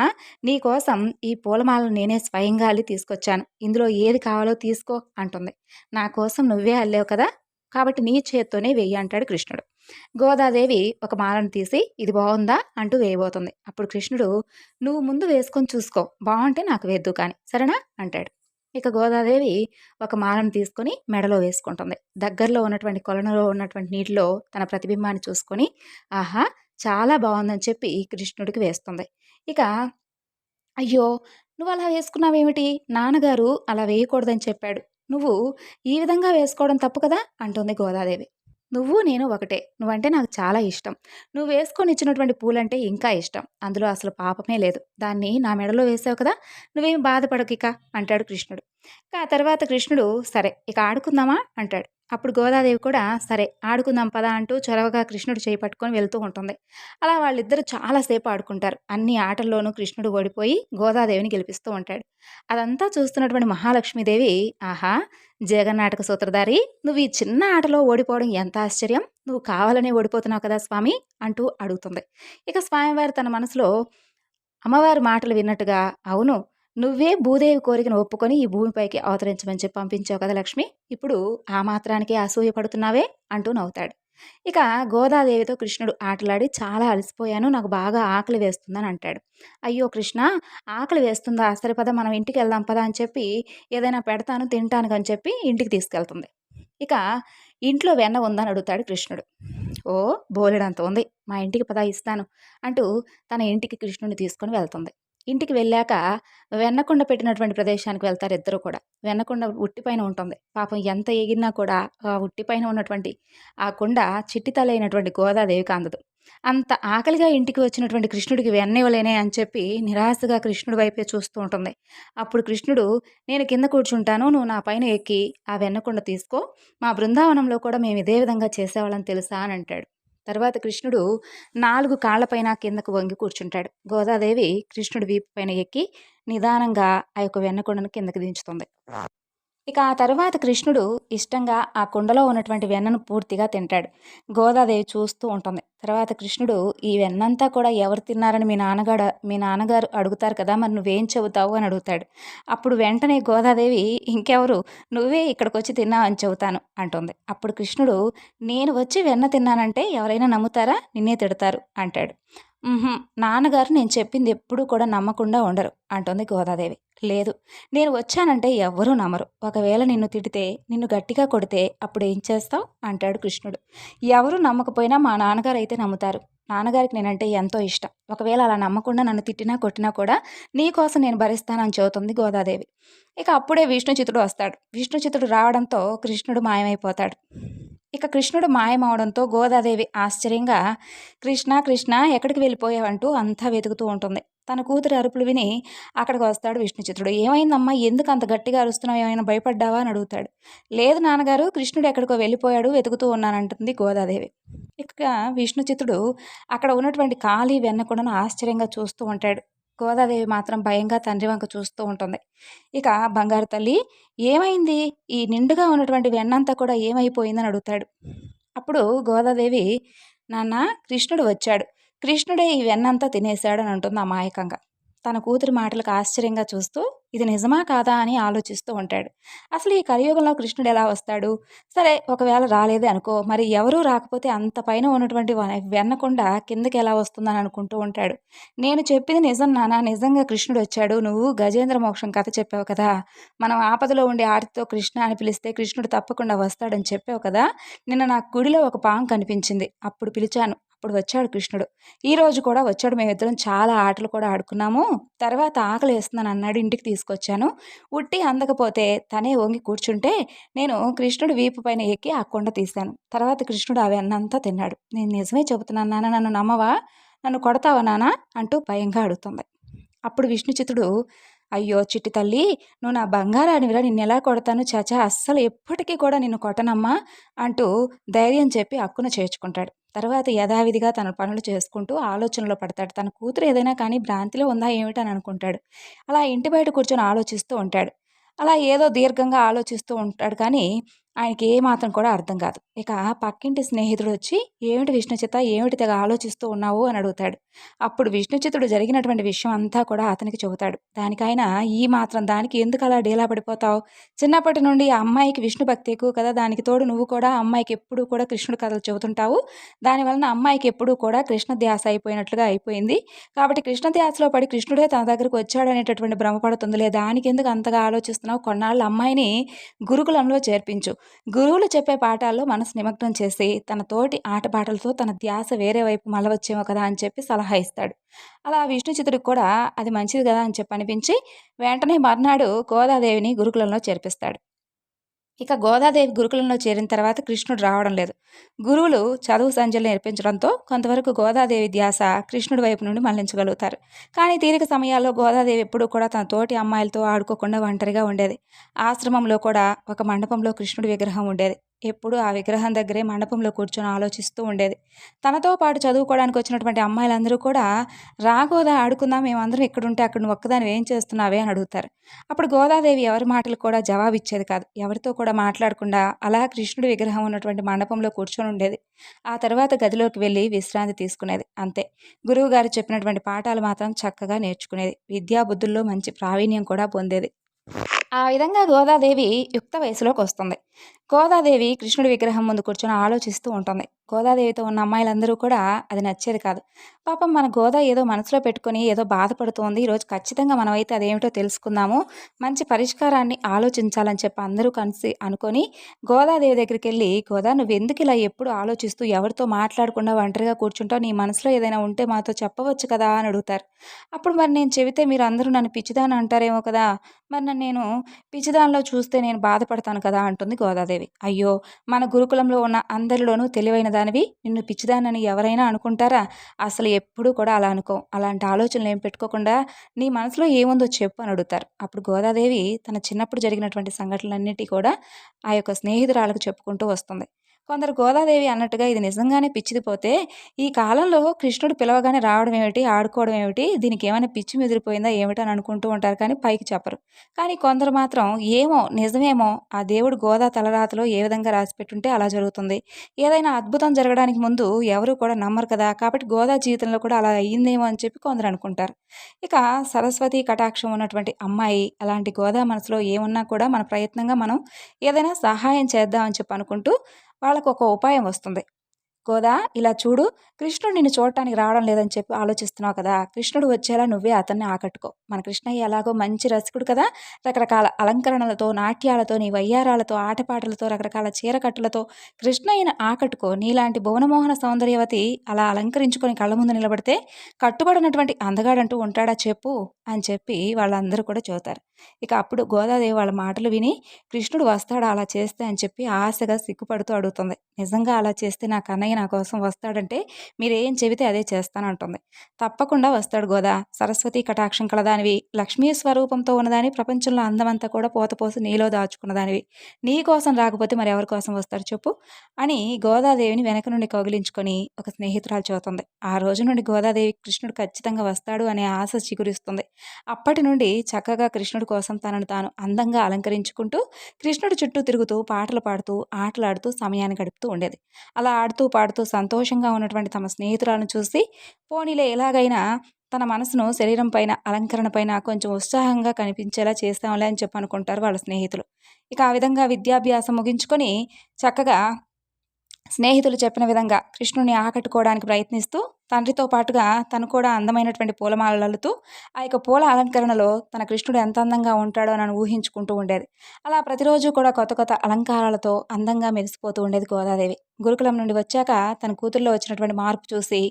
నీ కోసం ఈ పూలమాలను నేనే స్వయంగా అల్లి తీసుకొచ్చాను, ఇందులో ఏది కావాలో తీసుకో అంటుంది. నా కోసం నువ్వే అల్లేవు కదా, కాబట్టి నీ చేత్తోనే వెయ్యి అంటాడు కృష్ణుడు. గోదాదేవి ఒక మాలను తీసి, ఇది బాగుందా అంటూ వేయబోతుంది. అప్పుడు కృష్ణుడు, నువ్వు ముందు వేసుకొని చూసుకో, బాగుంటే నాకు వేద్దు కానీ, సరేనా అంటాడు. ఇక గోదాదేవి ఒక మాలను తీసుకొని మెడలో వేసుకుంటుంది. దగ్గరలో ఉన్నటువంటి కొలనులో ఉన్నటువంటి నీటిలో తన ప్రతిబింబాన్ని చూసుకొని, ఆహా, చాలా బాగుందని చెప్పి కృష్ణుడికి వేస్తుంది. ఇక, అయ్యో, నువ్వు అలా వేసుకున్నావేమిటి, నాన్నగారు అలా వేయకూడదని చెప్పాడు, నువ్వు ఈ విధంగా వేసుకోవడం తప్పు కదా అంటుంది గోదాదేవి. నువ్వు నేను ఒకటే, నువ్వంటే నాకు చాలా ఇష్టం, నువ్వు వేసుకొని ఇచ్చినటువంటి పూలంటే ఇంకా ఇష్టం, అందులో అసలు పాపమే లేదు, దాన్ని నా మెడలో వేసావు కదా, నువ్వేం బాధపడకిక అంటాడు కృష్ణుడు. ఇక ఆ తర్వాత కృష్ణుడు, సరే ఇక ఆడుకుందామా అంటాడు. అప్పుడు గోదాదేవి కూడా, సరే ఆడుకుందాం పదా అంటూ చొరవగా కృష్ణుడు చేయి పట్టుకొని వెళ్తూ ఉంటుంది. అలా వాళ్ళిద్దరూ చాలాసేపు ఆడుకుంటారు. అన్ని ఆటల్లోనూ కృష్ణుడు ఓడిపోయి గోదాదేవిని గెలిపిస్తూ ఉంటాడు. అదంతా చూస్తున్నటువంటి మహాలక్ష్మీదేవి, ఆహా, జగన్నాటక సూత్రధారి, నువ్వు ఈ చిన్న ఆటలో ఓడిపోవడం ఎంత ఆశ్చర్యం, నువ్వు కావాలనే ఓడిపోతున్నావు కదా స్వామి అంటూ అడుగుతుంది. ఇక స్వామివారు తన మనసులో అమ్మవారి మాటలు విన్నట్టుగా, అవును, నువ్వే భూదేవి కోరికను ఒప్పుకొని ఈ భూమిపైకి అవతరించమని చెప్పి పంపించావు కదా లక్ష్మి. ఇప్పుడు ఆ మాత్రానికే అసూయ పడుతున్నావే అంటూ నవ్వుతాడు. ఇక గోదాదేవితో కృష్ణుడు ఆటలాడి చాలా అలసిపోయాను. నాకు బాగా ఆకలి వేస్తుందని అంటాడు. అయ్యో కృష్ణ, ఆకలి వేస్తుందా? సరే పద మనం ఇంటికి వెళ్దాం పద అని చెప్పి ఏదైనా పెడతాను తింటాను అని చెప్పి ఇంటికి తీసుకెళ్తుంది. ఇక ఇంట్లో వెన్న ఉందని అడుగుతాడు కృష్ణుడు. ఓ బోలెడంత ఉంది, మా ఇంటికి పద ఇస్తాను అంటూ తన ఇంటికి కృష్ణుడిని తీసుకొని వెళ్తుంది. ఇంటికి వెళ్ళాక వెన్నకుండ పెట్టినటువంటి ప్రదేశానికి వెళ్తారు ఇద్దరు కూడా. వెన్నకుండ ఉట్టిపైన ఉంటుంది. పాపం ఎంత ఎగిరినా కూడా ఆ ఉట్టిపైన ఉన్నటువంటి ఆ కుండ చిట్టి తల్లి అయినటువంటి గోదాదేవికి అందదు. అంత ఆకలిగా ఇంటికి వచ్చినటువంటి కృష్ణుడికి వెన్న ఇవ్వలేనే అని చెప్పి నిరాశగా కృష్ణుడి వైపే చూస్తూ ఉంటుంది. అప్పుడు కృష్ణుడు, నేను కింద కూర్చుంటాను, నువ్వు నా పైన ఎక్కి ఆ వెన్నకుండ తీసుకో, మా బృందావనంలో కూడా మేము ఇదే విధంగా చేసేవాళ్ళం తెలుసా అని అంటాడు. తర్వాత కృష్ణుడు 4 కాళ్లపైన కిందకు వంగి కూర్చుంటాడు. గోదాదేవి కృష్ణుడి వీపు పైన ఎక్కి నిదానంగా ఆ యొక్క వెన్నకుండను కిందకి దించుతుంది. ఇక ఆ తరువాత కృష్ణుడు ఇష్టంగా ఆ కుండలో ఉన్నటువంటి వెన్నను పూర్తిగా తింటాడు. గోదాదేవి చూస్తూ ఉంటుంది. తర్వాత కృష్ణుడు, ఈ వెన్నంతా కూడా ఎవరు తిన్నారని మీ నాన్నగారు అడుగుతారు కదా, మరి నువ్వేం చెబుతావు అని అడుగుతాడు. అప్పుడు వెంటనే గోదాదేవి, ఇంకెవరు, నువ్వే ఇక్కడికి వచ్చి తిన్నావు అని చెబుతాను అంటుంది. అప్పుడు కృష్ణుడు, నేను వచ్చి వెన్న తిన్నానంటే ఎవరైనా నమ్ముతారా? నిన్నే తిడతారు అంటాడు. నాన్నగారు నేను చెప్పింది ఎప్పుడూ కూడా నమ్మకుండా ఉండరు అంటుంది గోదాదేవి. లేదు, నేను వచ్చానంటే ఎవ్వరూ నమ్మరు. ఒకవేళ నిన్ను తిడితే, నిన్ను గట్టిగా కొడితే అప్పుడు ఏం చేస్తావు అంటాడు కృష్ణుడు. ఎవరు నమ్మకపోయినా మా నాన్నగారు అయితే నమ్ముతారు. నాన్నగారికి నేనంటే ఎంతో ఇష్టం. ఒకవేళ అలా నమ్మకుండా నన్ను తిట్టినా కొట్టినా కూడా నీకోసం నేను భరిస్తానని చెబుతుంది గోదాదేవి. ఇక అప్పుడే విష్ణుచిత్తుడు వస్తాడు. విష్ణుచిత్తుడు రావడంతో కృష్ణుడు మాయమైపోతాడు. ఇక కృష్ణుడు మాయమవడంతో గోదాదేవి ఆశ్చర్యంగా, కృష్ణ కృష్ణ ఎక్కడికి వెళ్ళిపోయావంటూ అంతా వెతుకుతూ ఉంటుంది. తన కూతురి అరుపులు విని అక్కడికి వస్తాడు విష్ణుచిత్తుడు. ఏమైందమ్మా, ఎందుకు అంత గట్టిగా అరుస్తున్నావు, ఏమైనా భయపడ్డావా అని అడుగుతాడు. లేదు నాన్నగారు, కృష్ణుడు ఎక్కడికో వెళ్ళిపోయాడు, వెతుకుతూ ఉన్నానంటుంది గోదాదేవి. ఇక విష్ణుచిత్తుడు అక్కడ ఉన్నటువంటి ఖాళీ వెన్నకుండను ఆశ్చర్యంగా చూస్తూ ఉంటాడు. గోదాదేవి మాత్రం భయంగా తండ్రి వంక చూస్తూ ఉంటుంది. ఇక బంగారు తల్లి, ఏమైంది, ఈ నిండుగా ఉన్నటువంటి వెన్నంతా కూడా ఏమైపోయిందని అడుగుతాడు. అప్పుడు గోదాదేవి, నాన్న కృష్ణుడు వచ్చాడు, కృష్ణుడే ఈ వెన్నంతా తినేశాడు అని అంటుంది అమాయకంగా. తన కూతురి మాటలకు ఆశ్చర్యంగా చూస్తూ ఇది నిజమా కాదా అని ఆలోచిస్తూ ఉంటాడు. అసలు ఈ కలియుగంలో కృష్ణుడు ఎలా వస్తాడు? సరే ఒకవేళ రాలేదే అనుకో, మరి ఎవరూ రాకపోతే అంత పైన ఉన్నటువంటి వెన్నకుండా కిందకి ఎలా వస్తుందని అనుకుంటూ ఉంటాడు. నేను చెప్పింది నిజం నాన్న, నిజంగా కృష్ణుడు వచ్చాడు. నువ్వు గజేంద్ర మోక్షం కథ చెప్పావు కదా, మనం ఆపదలో ఉండే ఆర్తితో కృష్ణ అని పిలిస్తే కృష్ణుడు తప్పకుండా వస్తాడని చెప్పావు కదా, నిన్న నాకు గుడిలో ఒక పాము కనిపించింది, అప్పుడు పిలిచాను, అప్పుడు వచ్చాడు కృష్ణుడు. ఈరోజు కూడా వచ్చాడు, మేమిద్దరం చాలా ఆటలు కూడా ఆడుకున్నాము. తర్వాత ఆకలి వేస్తుందని అన్నాడు, ఇంటికి తీసుకొచ్చాను. ఉట్టి అందకపోతే తనే వంగి కూర్చుంటే నేను కృష్ణుడు వీపు పైన ఎక్కి ఆ కొండ తీశాను. తర్వాత కృష్ణుడు ఆ వెన్నంతా తిన్నాడు. నేను నిజమే చెబుతున్నాను నాన్న, నన్ను నమ్మవా? నన్ను కొడతావా నాన్న అంటూ భయంగా అడుగుతుంది. అప్పుడు విష్ణుచిత్తుడు, అయ్యో చిట్టి తల్లి, నువ్వు నా బంగారానివిరా, నిన్నెలా కొడతాను, చాచా అస్సలు ఎప్పటికీ కూడా నిన్ను కొట్టనమ్మా అంటూ ధైర్యం చెప్పి అక్కున చేర్చుకుంటాడు. తర్వాత యథావిధిగా తన పనులు చేసుకుంటూ ఆలోచనలో పడతాడు. తన కూతురు ఏదైనా కానీ భ్రాంతిలో ఉందా ఏమిటని అనుకుంటాడు. అలా ఇంటి బయట కూర్చొని ఆలోచిస్తూ ఉంటాడు. అలా ఏదో దీర్ఘంగా ఆలోచిస్తూ ఉంటాడు కానీ ఆయనకి ఏమాత్రం కూడా అర్థం కాదు. ఇక పక్కింటి స్నేహితుడు వచ్చి, ఏమిటి విష్ణుచిత్త, ఏమిటి తెగ ఆలోచిస్తూ ఉన్నావు అని అడుగుతాడు. అప్పుడు విష్ణుచిత్తుడు జరిగినటువంటి విషయం అంతా కూడా అతనికి చెబుతాడు. దానికైనా ఈ మాత్రం దానికి ఎందుకు అలా డీలా పడిపోతావు? చిన్నప్పటి నుండి ఆ అమ్మాయికి విష్ణు భక్తి ఎక్కువ కదా, దానికి తోడు నువ్వు కూడా అమ్మాయికి ఎప్పుడూ కూడా కృష్ణుడు కథలు చెబుతుంటావు. దానివలన అమ్మాయికి ఎప్పుడూ కూడా కృష్ణ ధ్యాస అయిపోయినట్లుగా అయిపోయింది. కాబట్టి కృష్ణ ధ్యాసలో పడి కృష్ణుడే తన దగ్గరకు వచ్చాడు అనేటటువంటి భ్రమపడుతుందిలే, దానికి ఎందుకు అంతగా ఆలోచిస్తున్నావు? కొన్నాళ్ళు అమ్మాయిని గురుకులంలో చేర్పించు. గురువులు చెప్పే పాఠాల్లో మనసు నిమగ్నం చేసి తన తోటి ఆటపాటలతో తన ధ్యాస వేరే వైపు మళ్ళవచ్చేమో కదా అని చెప్పి సలహా ఇస్తాడు. అలా విష్ణుచిత్తుడికి కూడా అది మంచిది కదా అని చెప్పి అనిపించి వెంటనే మర్నాడు గోదాదేవిని గురుకులంలో చేర్పిస్తాడు. ఇక గోదాదేవి గురుకులంలో చేరిన తర్వాత కృష్ణుడు రావడం లేదు. గురువులు చదువు సంధ్యలు నేర్పించడంతో కొంతవరకు గోదాదేవి ధ్యాస కృష్ణుడి వైపు నుండి మళ్లించగలుగుతారు. కానీ తీరిక సమయాల్లో గోదాదేవి ఎప్పుడూ కూడా తన తోటి అమ్మాయిలతో ఆడుకోకుండా ఒంటరిగా ఉండేది. ఆశ్రమంలో కూడా ఒక మండపంలో కృష్ణుడి విగ్రహం ఉండేది. ఎప్పుడూ ఆ విగ్రహం దగ్గరే మండపంలో కూర్చొని ఆలోచిస్తూ ఉండేది. తనతో పాటు చదువుకోవడానికి వచ్చినటువంటి అమ్మాయిలందరూ కూడా, "రా గోదా ఆడుకుందాం, మేమందరం ఇక్కడుంటే అక్కడ నువ్వు ఒక్కదానివి ఏం చేస్తున్నావే?" అని అడుగుతారు. అప్పుడు గోదాదేవి ఎవరి మాటలకు కూడా జవాబిచ్చేది కాదు. ఎవరితో కూడా మాట్లాడకుండా అలా కృష్ణుడి విగ్రహం ఉన్నటువంటి మండపంలో కూర్చొని ఉండేది. ఆ తర్వాత గదిలోకి వెళ్ళి విశ్రాంతి తీసుకునేది. అంతే. గురువుగారు చెప్పినటువంటి పాఠాలు మాత్రం చక్కగా నేర్చుకునేది. విద్యా బుద్ధుల్లో మంచి ప్రావీణ్యం కూడా పొందేది. ఆ విధంగా గోదాదేవి యుక్త వయసులోకొస్తుంది. గోదాదేవి కృష్ణుడి విగ్రహం ముందు కూర్చొని ఆలోచిస్తూ ఉంటుంది. గోదాదేవితో ఉన్న అమ్మాయిలందరూ కూడా అది నచ్చేది కాదు. పాపం మన గోదా ఏదో మనసులో పెట్టుకొని ఏదో బాధపడుతోంది. ఈరోజు ఖచ్చితంగా మనమైతే అదేమిటో తెలుసుకుందాము. మంచి పరిష్కారాన్ని ఆలోచించాలని చెప్పి అందరూ కలిసి అనుకొని గోదాదేవి దగ్గరికెళ్ళి, "గోదా నువ్వెందుకు ఇలా ఎప్పుడు ఆలోచిస్తూ ఎవరితో మాట్లాడకుండా ఒంటరిగా కూర్చుంటావు? నీ మనసులో ఏదైనా ఉంటే మాతో చెప్పవచ్చు కదా" అని అడుగుతారు. అప్పుడు మరి నేను చెబితే మీరందరూ నన్ను పిచ్చిదాన్ని అంటారేమో కదా! మరి నేను పిచ్చిదానిలో చూస్తే నేను బాధపడతాను కదా అంటుంది గోదాదేవి. అయ్యో! మన గురుకులంలో ఉన్న అందరిలోనూ తెలివైన దానివి, నిన్ను పిచ్చిదాన్నని ఎవరైనా అనుకుంటారా? అసలు ఎప్పుడూ కూడా అలా అనుకోం. అలాంటి ఆలోచనలు ఏం పెట్టుకోకుండా నీ మనసులో ఏముందో చెప్పు అని అడుగుతారు. అప్పుడు గోదాదేవి తన చిన్నప్పుడు జరిగినటువంటి సంఘటనలన్నిటి కూడా ఆ యొక్క స్నేహితురాలకు చెప్పుకుంటూ వస్తుంది. కొందరు గోదాదేవి అన్నట్టుగా ఇది నిజంగానే పిచ్చిది పోతే, ఈ కాలంలో కృష్ణుడు పిలవగానే రావడం ఏమిటి, ఆడుకోవడం ఏమిటి, దీనికి ఏమైనా పిచ్చి ముదిరిపోయిందా ఏమిటి అని అనుకుంటూ ఉంటారు కానీ పైకి చెప్పరు. కానీ కొందరు మాత్రం ఏమో నిజమేమో ఆ దేవుడు గోదా తలరాతలో ఏ విధంగా రాసిపెట్టుంటే అలా జరుగుతుంది. ఏదైనా అద్భుతం జరగడానికి ముందు ఎవరు కూడా నమ్మరు కదా! కాబట్టి గోదా జీవితంలో కూడా అలా అయ్యిందేమో అని చెప్పి కొందరు అనుకుంటారు. ఇక సరస్వతి కటాక్షం ఉన్నటువంటి అమ్మాయి అలాంటి గోదా మనసులో ఏమున్నా కూడా మన ప్రయత్నంగా మనం ఏదైనా సహాయం చేద్దాం అని చెప్పి అనుకుంటూ వాళ్ళకొక ఉపాయం వస్తుంది. గోదా ఇలా చూడు, కృష్ణుడు నిన్ను చూడటానికి రావడం లేదని చెప్పి ఆలోచిస్తున్నావు కదా! కృష్ణుడు వచ్చేలా నువ్వే అతన్ని ఆకట్టుకో. మన కృష్ణయ్య ఎలాగో మంచి రసికుడు కదా! రకరకాల అలంకరణలతో, నాట్యాలతో, నీ వయ్యారాలతో, ఆటపాటలతో, రకరకాల చీరకట్టులతో కృష్ణయ్యని ఆకట్టుకో. నీలాంటి భువనమోహన సౌందర్యవతి అలా అలంకరించుకొని కళ్ళ ముందు నిలబడితే కట్టుబడినటువంటి అందగాడంటూ ఉంటాడా చెప్పు అని చెప్పి వాళ్ళందరూ కూడా చెబుతారు. ఇక అప్పుడు గోదాదేవి వాళ్ళ మాటలు విని కృష్ణుడు వస్తాడా అలా చేస్తే అని చెప్పి ఆశగా సిగ్గుపడుతూ అడుగుతుంది. నిజంగా అలా చేస్తే నా కన్నయ్య నా కోసం వస్తాడంటే మీరేం చెబితే అదే చేస్తానంటుంది. తప్పకుండా వస్తాడు గోదా. సరస్వతి కటాక్షం కలదానివి, లక్ష్మీ స్వరూపంతో ఉన్నదానివి, ప్రపంచంలో అందమంతా కూడా పోతపోసి నీలో దాచుకున్నదానివి. నీ కోసం రాకపోతే మరి ఎవరి కోసం వస్తాడు చెప్పు అని గోదాదేవిని వెనక నుండి కౌగిలించుకొని ఒక స్నేహితురాలు చెబుతుంది. ఆ రోజు నుండి గోదాదేవి కృష్ణుడు ఖచ్చితంగా వస్తాడు అనే ఆశ చిగురిస్తుంది. అప్పటి నుండి చక్కగా కృష్ణుడి కోసం తనను తాను అందంగా అలంకరించుకుంటూ కృష్ణుడి చుట్టూ తిరుగుతూ పాటలు పాడుతూ ఆటలాడుతూ సమయాన్ని గడుపుతూ ఉండేది. అలా ఆడుతూ పాడుతూ సంతోషంగా ఉన్నటువంటి తమ స్నేహితురాలను చూసి పోనీలే ఎలాగైనా తన మనసును శరీరం పైన అలంకరణ పైన కొంచెం ఉత్సాహంగా కనిపించేలా చేస్తాంలే అని చెప్పి అనుకుంటారు వాళ్ళ స్నేహితులు. ఇక ఆ విధంగా విద్యాభ్యాసం ముగించుకొని చక్కగా స్నేహితులు చెప్పిన విధంగా కృష్ణుడిని ఆకట్టుకోవడానికి ప్రయత్నిస్తూ తండ్రితో పాటుగా తను కూడా అందమైనటువంటి పూలమాలలు అల్లుతూ ఆ యొక్క పూల అలంకరణలో తన కృష్ణుడు ఎంత అందంగా ఉంటాడో అని ఊహించుకుంటూ ఉండేది. అలా ప్రతిరోజు కూడా కొత్త కొత్త అలంకారాలతో అందంగా మెరిసిపోతూ ఉండేది గోదాదేవి. గురుకులం నుండి వచ్చాక తన కూతురులో వచ్చినటువంటి మార్పు చూసి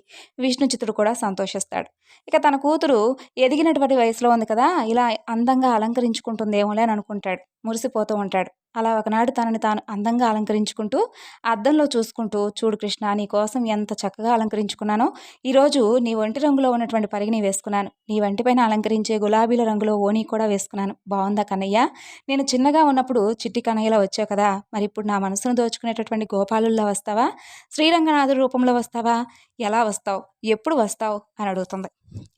విష్ణుచిత్తుడు కూడా సంతోషిస్తాడు. ఇక తన కూతురు ఎదిగినటువంటి వయసులో ఉంది కదా, ఇలా అందంగా అలంకరించుకుంటుందేమోలే అని అనుకుంటాడు. మురిసిపోతూ ఉంటాడు. అలా ఒకనాడు తనని తాను అందంగా అలంకరించుకుంటూ అద్దంలో చూసుకుంటూ, చూడు కృష్ణ నీ కోసం ఎంత చక్కగా అలంకరించుకున్నానో, ఈరోజు నీ ఒంటి రంగులో ఉన్నటువంటి పరిగిణి వేసుకున్నాను. నీ వంటిపైన అలంకరించే గులాబీల రంగులో ఓణి కూడా వేసుకున్నాను. బావుందా కన్నయ్య? నేను చిన్నగా ఉన్నప్పుడు చిట్టి కన్నయ్యలా వచ్చావు కదా! మరి ఇప్పుడు నా మనసును దోచుకునేటటువంటి గోపాలుల్లా వస్తావా? శ్రీరంగనాథుడి రూపంలో వస్తావా? ఎలా వస్తావు? ఎప్పుడు వస్తావు? అని అడుగుతుంది.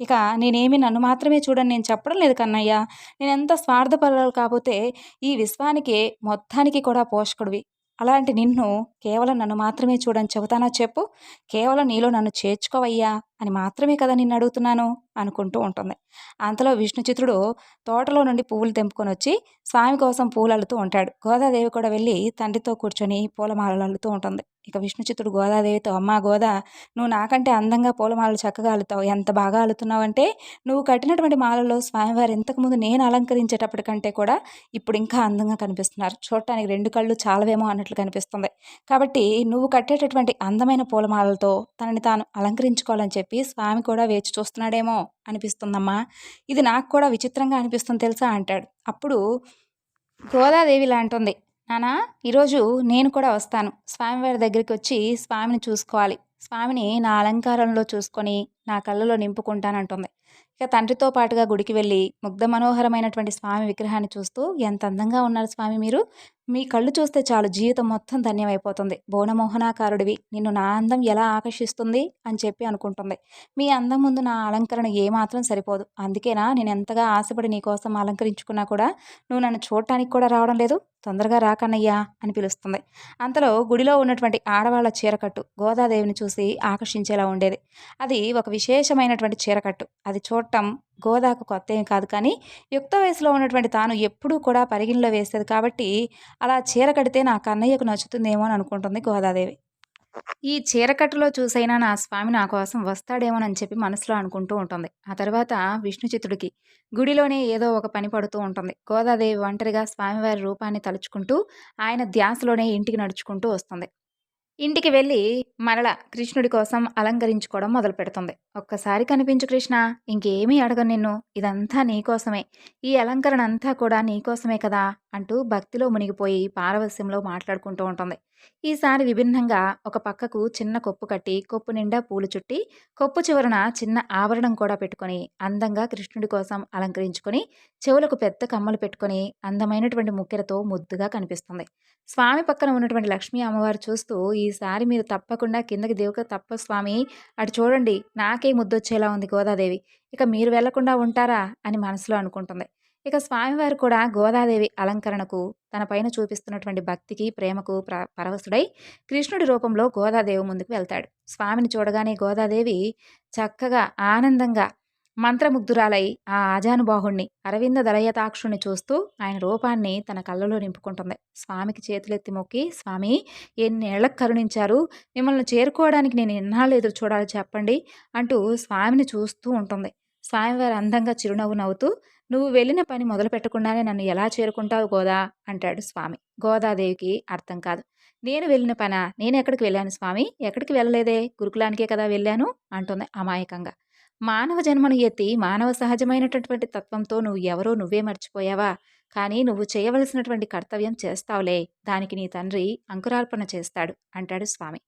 ఇక నేనేమి నన్ను మాత్రమే చూడని నేను చెప్పడం లేదు కన్నయ్య. నేనెంత స్వార్థపరురాలు కాపోతే ఈ విశ్వానికి మొత్తానికి కూడా పోషకుడివి. అలాంటి నిన్ను కేవలం నన్ను మాత్రమే చూడని చెబుతానా చెప్పు? కేవలం నీలో నన్ను చేర్చుకోవయ్యా అని మాత్రమే కదా నిన్ను అడుగుతున్నాను అనుకుంటూ ఉంటుంది. అంతలో విష్ణుచిత్రుడు తోటలో నుండి పువ్వులు తెంపుకొని వచ్చి స్వామి కోసం పూలు అల్లుతూ ఉంటాడు. గోదాదేవి కూడా వెళ్ళి తండ్రితో కూర్చొని పూలమాలలు అల్లుతూ ఉంటుంది. ఇక విష్ణుచిత్తుడు గోదాదేవితో, అమ్మా గోదా, నువ్వు నాకంటే అందంగా పూలమాలలు చక్కగా అల్లుతావు. ఎంత బాగా అల్లుతున్నావంటే నువ్వు కట్టినటువంటి మాలలో స్వామివారు ఇంతకుముందు నేను అలంకరించేటప్పటికంటే కూడా ఇప్పుడు ఇంకా అందంగా కనిపిస్తున్నారు. చూడటానికి 2 కళ్ళు చాలవేమో అన్నట్లు కనిపిస్తుంది. కాబట్టి నువ్వు కట్టేటటువంటి అందమైన పూలమాలలతో తనని తాను అలంకరించుకోవాలని చెప్పి స్వామి కూడా వేచి చూస్తున్నాడేమో అనిపిస్తుందమ్మా. ఇది నాకు కూడా విచిత్రంగా అనిపిస్తుంది తెలుసా అంటాడు. అప్పుడు గోదాదేవి ఇలా అంటుంది, నానా ఈరోజు నేను కూడా వస్తాను. స్వామివారి దగ్గరికి వచ్చి స్వామిని చూసుకోవాలి. స్వామిని నా అలంకారంలో చూసుకొని నా కళ్ళలో నింపుకుంటానంటుంది. ఇక తండ్రితో పాటుగా గుడికి వెళ్ళి ముగ్ధ మనోహరమైనటువంటి స్వామి విగ్రహాన్ని చూస్తూ ఎంత అందంగా ఉన్నారు స్వామి మీరు, మీ కళ్ళు చూస్తే చాలు జీవితం మొత్తం ధన్యమైపోతుంది, బోనమోహనాకారుడివి, నిన్ను నా అందం ఎలా ఆకర్షిస్తుంది అని చెప్పి అనుకుంటుంది. మీ అందం ముందు నా అలంకరణ ఏమాత్రం సరిపోదు, అందుకేనా నేను ఎంతగా ఆశపడి నీకోసం అలంకరించుకున్నా కూడా నువ్వు నన్ను చూడటానికి కూడా రావడం లేదు, తొందరగా రా కన్నయ్య అని పిలుస్తుంది. అంతలో గుడిలో ఉన్నటువంటి ఆడవాళ్ల చీరకట్టు గోదాదేవిని చూసి ఆకర్షించేలా ఉండేది. అది ఒక విశేషమైనటువంటి చీరకట్టు. అది చూడటం గోదాకు కొత్త ఏం కాదు, కానీ యుక్త వయసులో ఉన్నటువంటి తాను ఎప్పుడూ కూడా పరిగణలో వేసేది కాబట్టి అలా చీర కడితే నా కన్నయ్యకు నచ్చుతుందేమో అని అనుకుంటుంది గోదాదేవి. ఈ చీరకట్టులో చూసైనా నా స్వామి నా కోసం వస్తాడేమోనని చెప్పి మనసులో అనుకుంటూ ఉంటుంది. ఆ తర్వాత విష్ణుచిత్తుడికి గుడిలోనే ఏదో ఒక పని పడుతూ ఉంటుంది. గోదాదేవి ఒంటరిగా స్వామివారి రూపాన్ని తలుచుకుంటూ ఆయన ధ్యాసలోనే ఇంటికి నడుచుకుంటూ వస్తుంది. ఇంటికి వెళ్ళి మరల కృష్ణుడి కోసం అలంకరించుకోవడం మొదలు పెడుతుంది. ఒక్కసారి కనిపించు కృష్ణ, ఇంకేమీ అడగను నిన్ను, ఇదంతా నీకోసమే, ఈ అలంకరణ అంతా కూడా నీకోసమే కదా అంటూ భక్తిలో మునిగిపోయి పారవస్యంలో మాట్లాడుకుంటూ ఉంటుంది. ఈసారి విభిన్నంగా ఒక పక్కకు చిన్న కొప్పు కట్టి కొప్పు నిండా పూలు చుట్టి కొప్పు చివరన చిన్న ఆభరణం కూడా పెట్టుకొని అందంగా కృష్ణుడి కోసం అలంకరించుకొని చెవులకు పెద్ద కమ్మలు పెట్టుకొని అందమైనటువంటి ముక్కెరతో ముద్దుగా కనిపిస్తుంది. స్వామి పక్కన ఉన్నటువంటి లక్ష్మీ అమ్మవారు చూస్తూ, ఈసారి మీరు తప్పకుండా కిందకి దిగక తప్ప స్వామి, అటు చూడండి నాకే ముద్దొచ్చేలా ఉంది గోదాదేవి, ఇక మీరు వెళ్లకుండా ఉంటారా అని మనసులో అనుకుంటుంది. ఇక స్వామివారు కూడా గోదాదేవి అలంకరణకు తన పైన చూపిస్తున్నటువంటి భక్తికి ప్రేమకు పరవశుడై కృష్ణుడి రూపంలో గోదాదేవి ముందుకు వెళ్తాడు. స్వామిని చూడగానే గోదాదేవి చక్కగా ఆనందంగా మంత్రముగ్ధురాలై ఆ ఆజానుబాహుణ్ణి అరవింద దళయతాక్షుణ్ణి చూస్తూ ఆయన రూపాన్ని తన కళ్ళలో నింపుకుంటుంది. స్వామికి చేతులెత్తి మొక్కి, స్వామి ఎన్నేళ్లకు కరుణించారు, మిమ్మల్ని చేరుకోవడానికి నేను ఎన్నాళ్ళు ఎదురు చూడాలి చెప్పండి అంటూ స్వామిని చూస్తూ ఉంటుంది. స్వామివారు అందంగా చిరునవ్వు నవ్వుతూ, నువ్వు వెళ్ళిన పని మొదలు పెట్టకుండానే నన్ను ఎలా చేరుకుంటావు గోదా అంటాడు స్వామి. గోదాదేవికి అర్థం కాదు. నేను వెళ్ళిన పనా, నేను ఎక్కడికి వెళ్ళాను స్వామి, ఎక్కడికి వెళ్ళలేదే, గురుకులానికే కదా వెళ్ళాను అంటుంది అమాయకంగా. మానవ జన్మను ఎత్తి మానవ సహజమైనటువంటి తత్వంతో నువ్వు ఎవరో నువ్వే మర్చిపోయావా, కానీ నువ్వు చేయవలసినటువంటి కర్తవ్యం చేస్తావులే, దానికి నీ తండ్రి అంకురార్పణ చేస్తాడు అంటాడు స్వామి.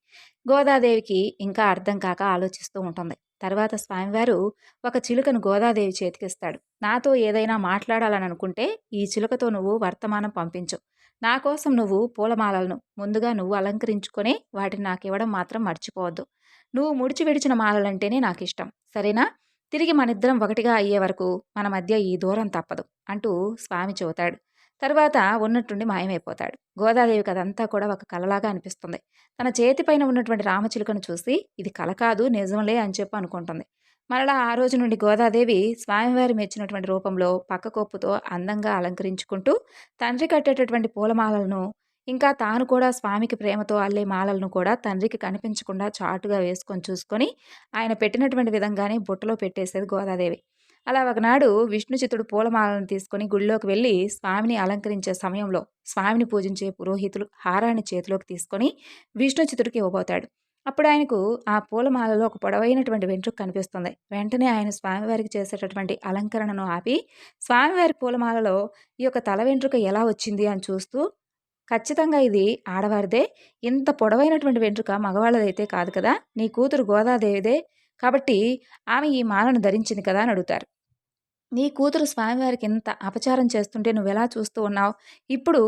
గోదాదేవికి ఇంకా అర్థం కాక ఆలోచిస్తూ ఉంటుంది. తర్వాత స్వామివారు ఒక చిలుకను గోదాదేవి చేతికిస్తాడు. నాతో ఏదైనా మాట్లాడాలని అనుకుంటే ఈ చిలుకతో నువ్వు వర్తమానం పంపించు, నా కోసం నువ్వు పూలమాలలను ముందుగా నువ్వు అలంకరించుకొని వాటిని నాకు ఇవ్వడం మాత్రం మర్చిపోవద్దు, నువ్వు ముడిచి విడిచిన మాలలంటేనే నాకు ఇష్టం, సరేనా, తిరిగి మనిద్దరం ఒకటిగా అయ్యే వరకు మన మధ్య ఈ దూరం తప్పదు అంటూ స్వామి చెబుతాడు. తర్వాత ఉన్నట్టుండి మాయమైపోతాడు. గోదాదేవికి అదంతా కూడా ఒక కలలాగా అనిపిస్తుంది. తన చేతిపైన ఉన్నటువంటి రామచిలుకను చూసి ఇది కల కాదు నిజంలే అని చెప్పి అనుకుంటుంది. మరలా ఆ రోజు నుండి గోదాదేవి స్వామివారి మెచ్చినటువంటి రూపంలో పక్క కొప్పుతో అందంగా అలంకరించుకుంటూ తండ్రి కట్టేటటువంటి పూలమాలలను ఇంకా తాను కూడా స్వామికి ప్రేమతో అల్లే మాలలను కూడా తండ్రికి కనిపించకుండా చాటుగా వేసుకొని చూసుకొని ఆయన పెట్టినటువంటి విధంగానే బుట్టలో పెట్టేసేది గోదాదేవి. అలా ఒకనాడు విష్ణుచిత్తుడు పూలమాలను తీసుకొని గుళ్ళోకి వెళ్ళి స్వామిని అలంకరించే సమయంలో స్వామిని పూజించే పురోహితులు హారాన్ని చేతిలోకి తీసుకొని విష్ణుచిత్తుడికి ఇవ్వబోతాడు. అప్పుడు ఆయనకు ఆ పూలమాలలో ఒక పొడవైనటువంటి వెంట్రుక కనిపిస్తుంది. వెంటనే ఆయన స్వామివారికి చేసేటటువంటి అలంకరణను ఆపి స్వామివారి పూలమాలలో ఈ యొక్క తల వెంట్రుక ఎలా వచ్చింది అని చూస్తూ, ఖచ్చితంగా ఇది ఆడవారిదే, ఇంత పొడవైనటువంటి వెంట్రుక మగవాళ్ళదైతే కాదు కదా, నీ కూతురు గోదాదేవిదే, కాబట్టి ఆమె ఈ మాలను ధరించింది కదా అని అడుగుతారు. నీ కూతురు స్వామివారికి ఎంత అపచారం చేస్తుంటే నువ్వెలా చూస్తూ ఉన్నావు, ఇప్పుడు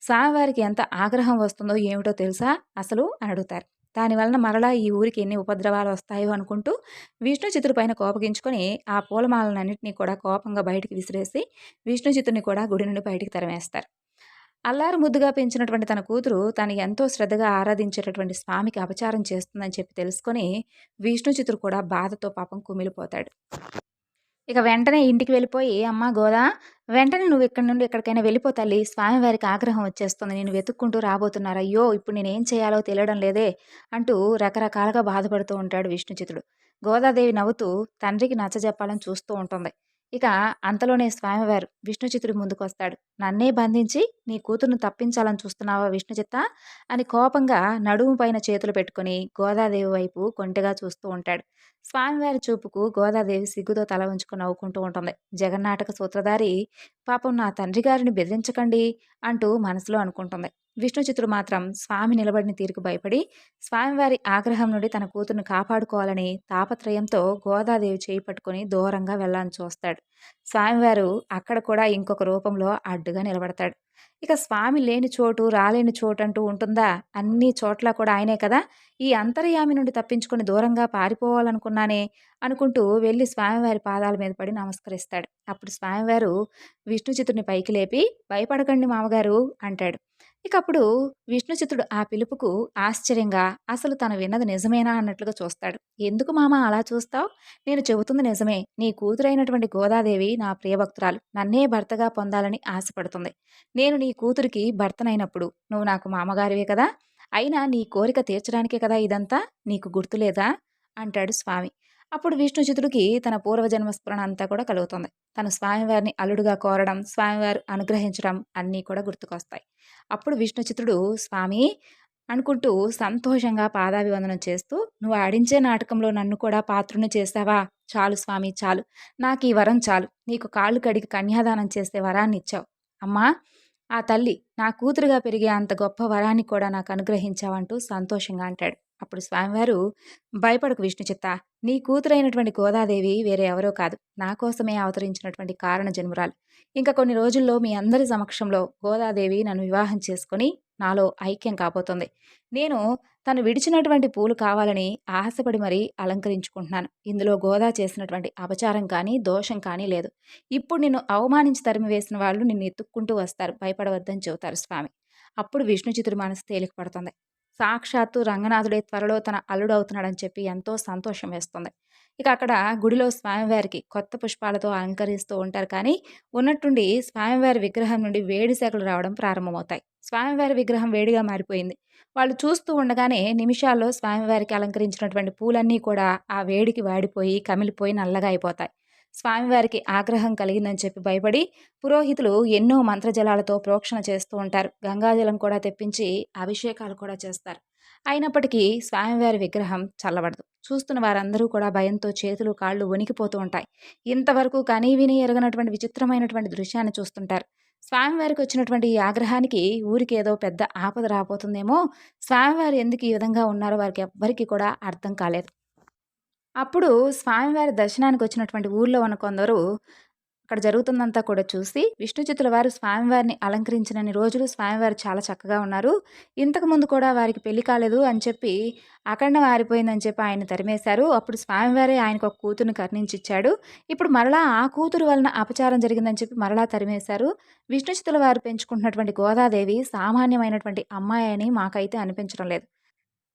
స్వామివారికి ఎంత ఆగ్రహం వస్తుందో ఏమిటో తెలుసా అసలు అని అడుగుతారు. దానివలన మరలా ఈ ఊరికి ఎన్ని ఉపద్రవాలు వస్తాయో అనుకుంటూ విష్ణుచిత్తుడి పైన కోపగించుకొని ఆ పూలమాలన్నింటినీ కూడా కోపంగా బయటికి విసిరేసి విష్ణుచిత్తుని కూడా గుడి నుండి బయటికి తరిమేస్తారు. అల్లారు ముద్దుగా పెంచినటువంటి తన కూతురు తను ఎంతో శ్రద్ధగా ఆరాధించేటటువంటి స్వామికి అపచారం చేస్తుందని చెప్పి తెలుసుకొని విష్ణుచిత్తుడు కూడా బాధతో పాపం కుమిలిపోతాడు. ఇక వెంటనే ఇంటికి వెళ్ళిపోయి, అమ్మ గోదా, వెంటనే నువ్వు ఇక్కడి నుండి ఎక్కడికైనా వెళ్ళిపో తల్లి, స్వామివారికి ఆగ్రహం వచ్చేస్తుంది, నేను వెతుక్కుంటూ రాబోతున్నారు, అయ్యో ఇప్పుడు నేనేం చేయాలో తెలియడం లేదే అంటూ రకరకాలుగా బాధపడుతూ ఉంటాడు విష్ణుచిత్తుడు. గోదాదేవి నవ్వుతూ తండ్రికి నచ్చజెప్పాలని చూస్తూ ఉంటుంది. ఇక అంతలోనే స్వామివారు విష్ణుచిత్తుడి ముందుకొస్తాడు. నన్నే బంధించి నీ కూతురును తప్పించాలని చూస్తున్నావా విష్ణుచిత్త అని కోపంగా నడుము పైన చేతులు పెట్టుకుని గోదాదేవి వైపు కొంటెగా చూస్తూ ఉంటాడు. స్వామివారి చూపుకు గోదాదేవి సిగ్గుతో తల ఉంచుకొని నవ్వుకుంటూ ఉంటుంది. జగన్నాటక సూత్రధారి పాపం నా తండ్రి గారిని బెదిరించకండి అంటూ మనసులో అనుకుంటుంది. విష్ణుచిత్తుడు మాత్రం స్వామి నిలబడిన తీరుకు భయపడి స్వామివారి ఆగ్రహం నుండి తన కూతుర్ని కాపాడుకోవాలని తాపత్రయంతో గోదాదేవి చేయి పట్టుకొని దూరంగా వెళ్ళాలని చూస్తాడు. స్వామివారు అక్కడ కూడా ఇంకొక రూపంలో అడ్డుగా నిలబడతాడు. ఇక స్వామి లేని చోటు రాలేని చోటు అంటూ ఉంటుందా? అన్ని చోట్ల కూడా ఆయనే కదా! ఈ అంతర్యామి నుండి తప్పించుకొని దూరంగా పారిపోవాలనుకున్నానే అనుకుంటూ వెళ్ళి స్వామివారి పాదాల మీద పడి నమస్కరిస్తాడు. అప్పుడు స్వామివారు విష్ణుచిత్తుడిని పైకి లేపి, "భయపడకండి మామగారు" అంటాడు. ఇక అప్పుడు విష్ణుచిత్తుడు ఆ పిలుపుకు ఆశ్చర్యంగా అసలు తను విన్నది నిజమేనా అన్నట్లుగా చూస్తాడు. "ఎందుకు మామ అలా చూస్తావు? నేను చెబుతుంది నిజమే. నీ కూతురైనటువంటి గోదాదేవి నా ప్రియభక్తురాలు. నన్నే భర్తగా పొందాలని ఆశపడుతుంది. నేను నీ కూతురికి భర్తనైనప్పుడు నువ్వు నాకు మామగారివే కదా! అయినా నీ కోరిక తీర్చడానికే కదా ఇదంతా? నీకు గుర్తులేదా?" అంటాడు స్వామి. అప్పుడు విష్ణుచిత్తుడికి తన పూర్వజన్మ స్మరణ అంతా కూడా కలుగుతుంది. తను స్వామివారిని అల్లుడుగా కోరడం, స్వామివారు అనుగ్రహించడం అన్నీ కూడా గుర్తుకొస్తాయి. అప్పుడు విష్ణుచిత్తుడు స్వామి అనుకుంటూ సంతోషంగా పాదాభివందనం చేస్తూ, "నువ్వు ఆడించే నాటకంలో నన్ను కూడా పాత్రుని చేశావా? చాలు స్వామి చాలు. నాకీ వరం చాలు. నీకు కాళ్ళు కడిగి కన్యాదానం చేసే వరాన్నిచ్చావు. అమ్మా ఆ తల్లి నా కూతురుగా పెరిగే అంత గొప్ప వరాన్ని కూడా నాకు అనుగ్రహించావంటూ సంతోషంగా అంటాడు. అప్పుడు స్వామివారు, "భయపడకు విష్ణుచిత్త. నీ కూతురైనటువంటి గోదాదేవి వేరే ఎవరో కాదు. నా కోసమే అవతరించినటువంటి కారణ జన్మురాలు. ఇంక కొన్ని రోజుల్లో మీ అందరి సమక్షంలో గోదాదేవి నన్ను వివాహం చేసుకొని నాలో ఐక్యం కాబోతుంది. నేను తను విడిచినటువంటి పూలు కావాలని ఆశపడి మరీ అలంకరించుకుంటున్నాను. ఇందులో గోదా చేసినటువంటి అపచారం కానీ, దోషం కానీ లేదు. ఇప్పుడు నిన్ను అవమానించి తరిమివేసిన వాళ్ళు నిన్ను ఎత్తుక్కుంటూ వస్తారు. భయపడవద్దని చెబుతారు స్వామి." అప్పుడు విష్ణుచిత్తుడి మనసు తేలిక పడుతుంది. సాక్షాత్తు రంగనాథుడే త్వరలో తన అల్లుడవుతున్నాడని చెప్పి ఎంతో సంతోషం వేస్తుంది. ఇక అక్కడ గుడిలో స్వామివారికి కొత్త పుష్పాలతో అలంకరిస్తూ ఉంటారు కానీ, ఉన్నట్టుండి స్వామివారి విగ్రహం నుండి వేడి శాఖలు రావడం ప్రారంభమవుతాయి. స్వామివారి విగ్రహం వేడిగా మారిపోయింది. వాళ్ళు చూస్తూ ఉండగానే నిమిషాల్లో స్వామివారికి అలంకరించినటువంటి పూలన్నీ కూడా ఆ వేడికి వాడిపోయి, కమిలిపోయి నల్లగా అయిపోతాయి. స్వామివారికి ఆగ్రహం కలిగిందని చెప్పి భయపడి పురోహితులు ఎన్నో మంత్రజలాలతో ప్రోక్షణ చేస్తూ ఉంటారు. గంగాజలం కూడా తెప్పించి అభిషేకాలు కూడా చేస్తారు. అయినప్పటికీ స్వామివారి విగ్రహం చల్లబడదు. చూస్తున్న వారందరూ కూడా భయంతో చేతులు కాళ్ళు వణికిపోతూ ఉంటాయి. ఇంతవరకు కనీ విని ఎరగనటువంటి విచిత్రమైనటువంటి దృశ్యాన్ని చూస్తుంటారు. స్వామివారికి వచ్చినటువంటి ఈ ఆగ్రహానికి ఊరికేదో పెద్ద ఆపద రాబోతుందేమో, స్వామివారు ఎందుకు ఈ విధంగా ఉన్నారో వారికి ఎవ్వరికీ కూడా అర్థం కాలేదు. అప్పుడు స్వామివారి దర్శనానికి వచ్చినటువంటి ఊర్లో ఉన్న కొందరు అక్కడ జరుగుతుందంతా కూడా చూసి, విష్ణుచిత్తుల వారు స్వామివారిని అలంకరించినన్ని రోజులు స్వామివారు చాలా చక్కగా ఉన్నారు. ఇంతకుముందు కూడా వారికి పెళ్లి కాలేదు అని చెప్పి అఖండం ఆరిపోయిందని చెప్పి ఆయన్ని తరిమేశారు. అప్పుడు స్వామివారే ఆయనకు ఒక కూతురుని కరుణించిచ్చాడు. ఇప్పుడు మరలా ఆ కూతురు వలన అపచారం జరిగిందని చెప్పి మరలా తరిమేశారు. విష్ణుచిత్తుల వారు పెంచుకుంటున్నటువంటి గోదాదేవి సామాన్యమైనటువంటి అమ్మాయి అని మాకైతే అనిపించడం లేదు.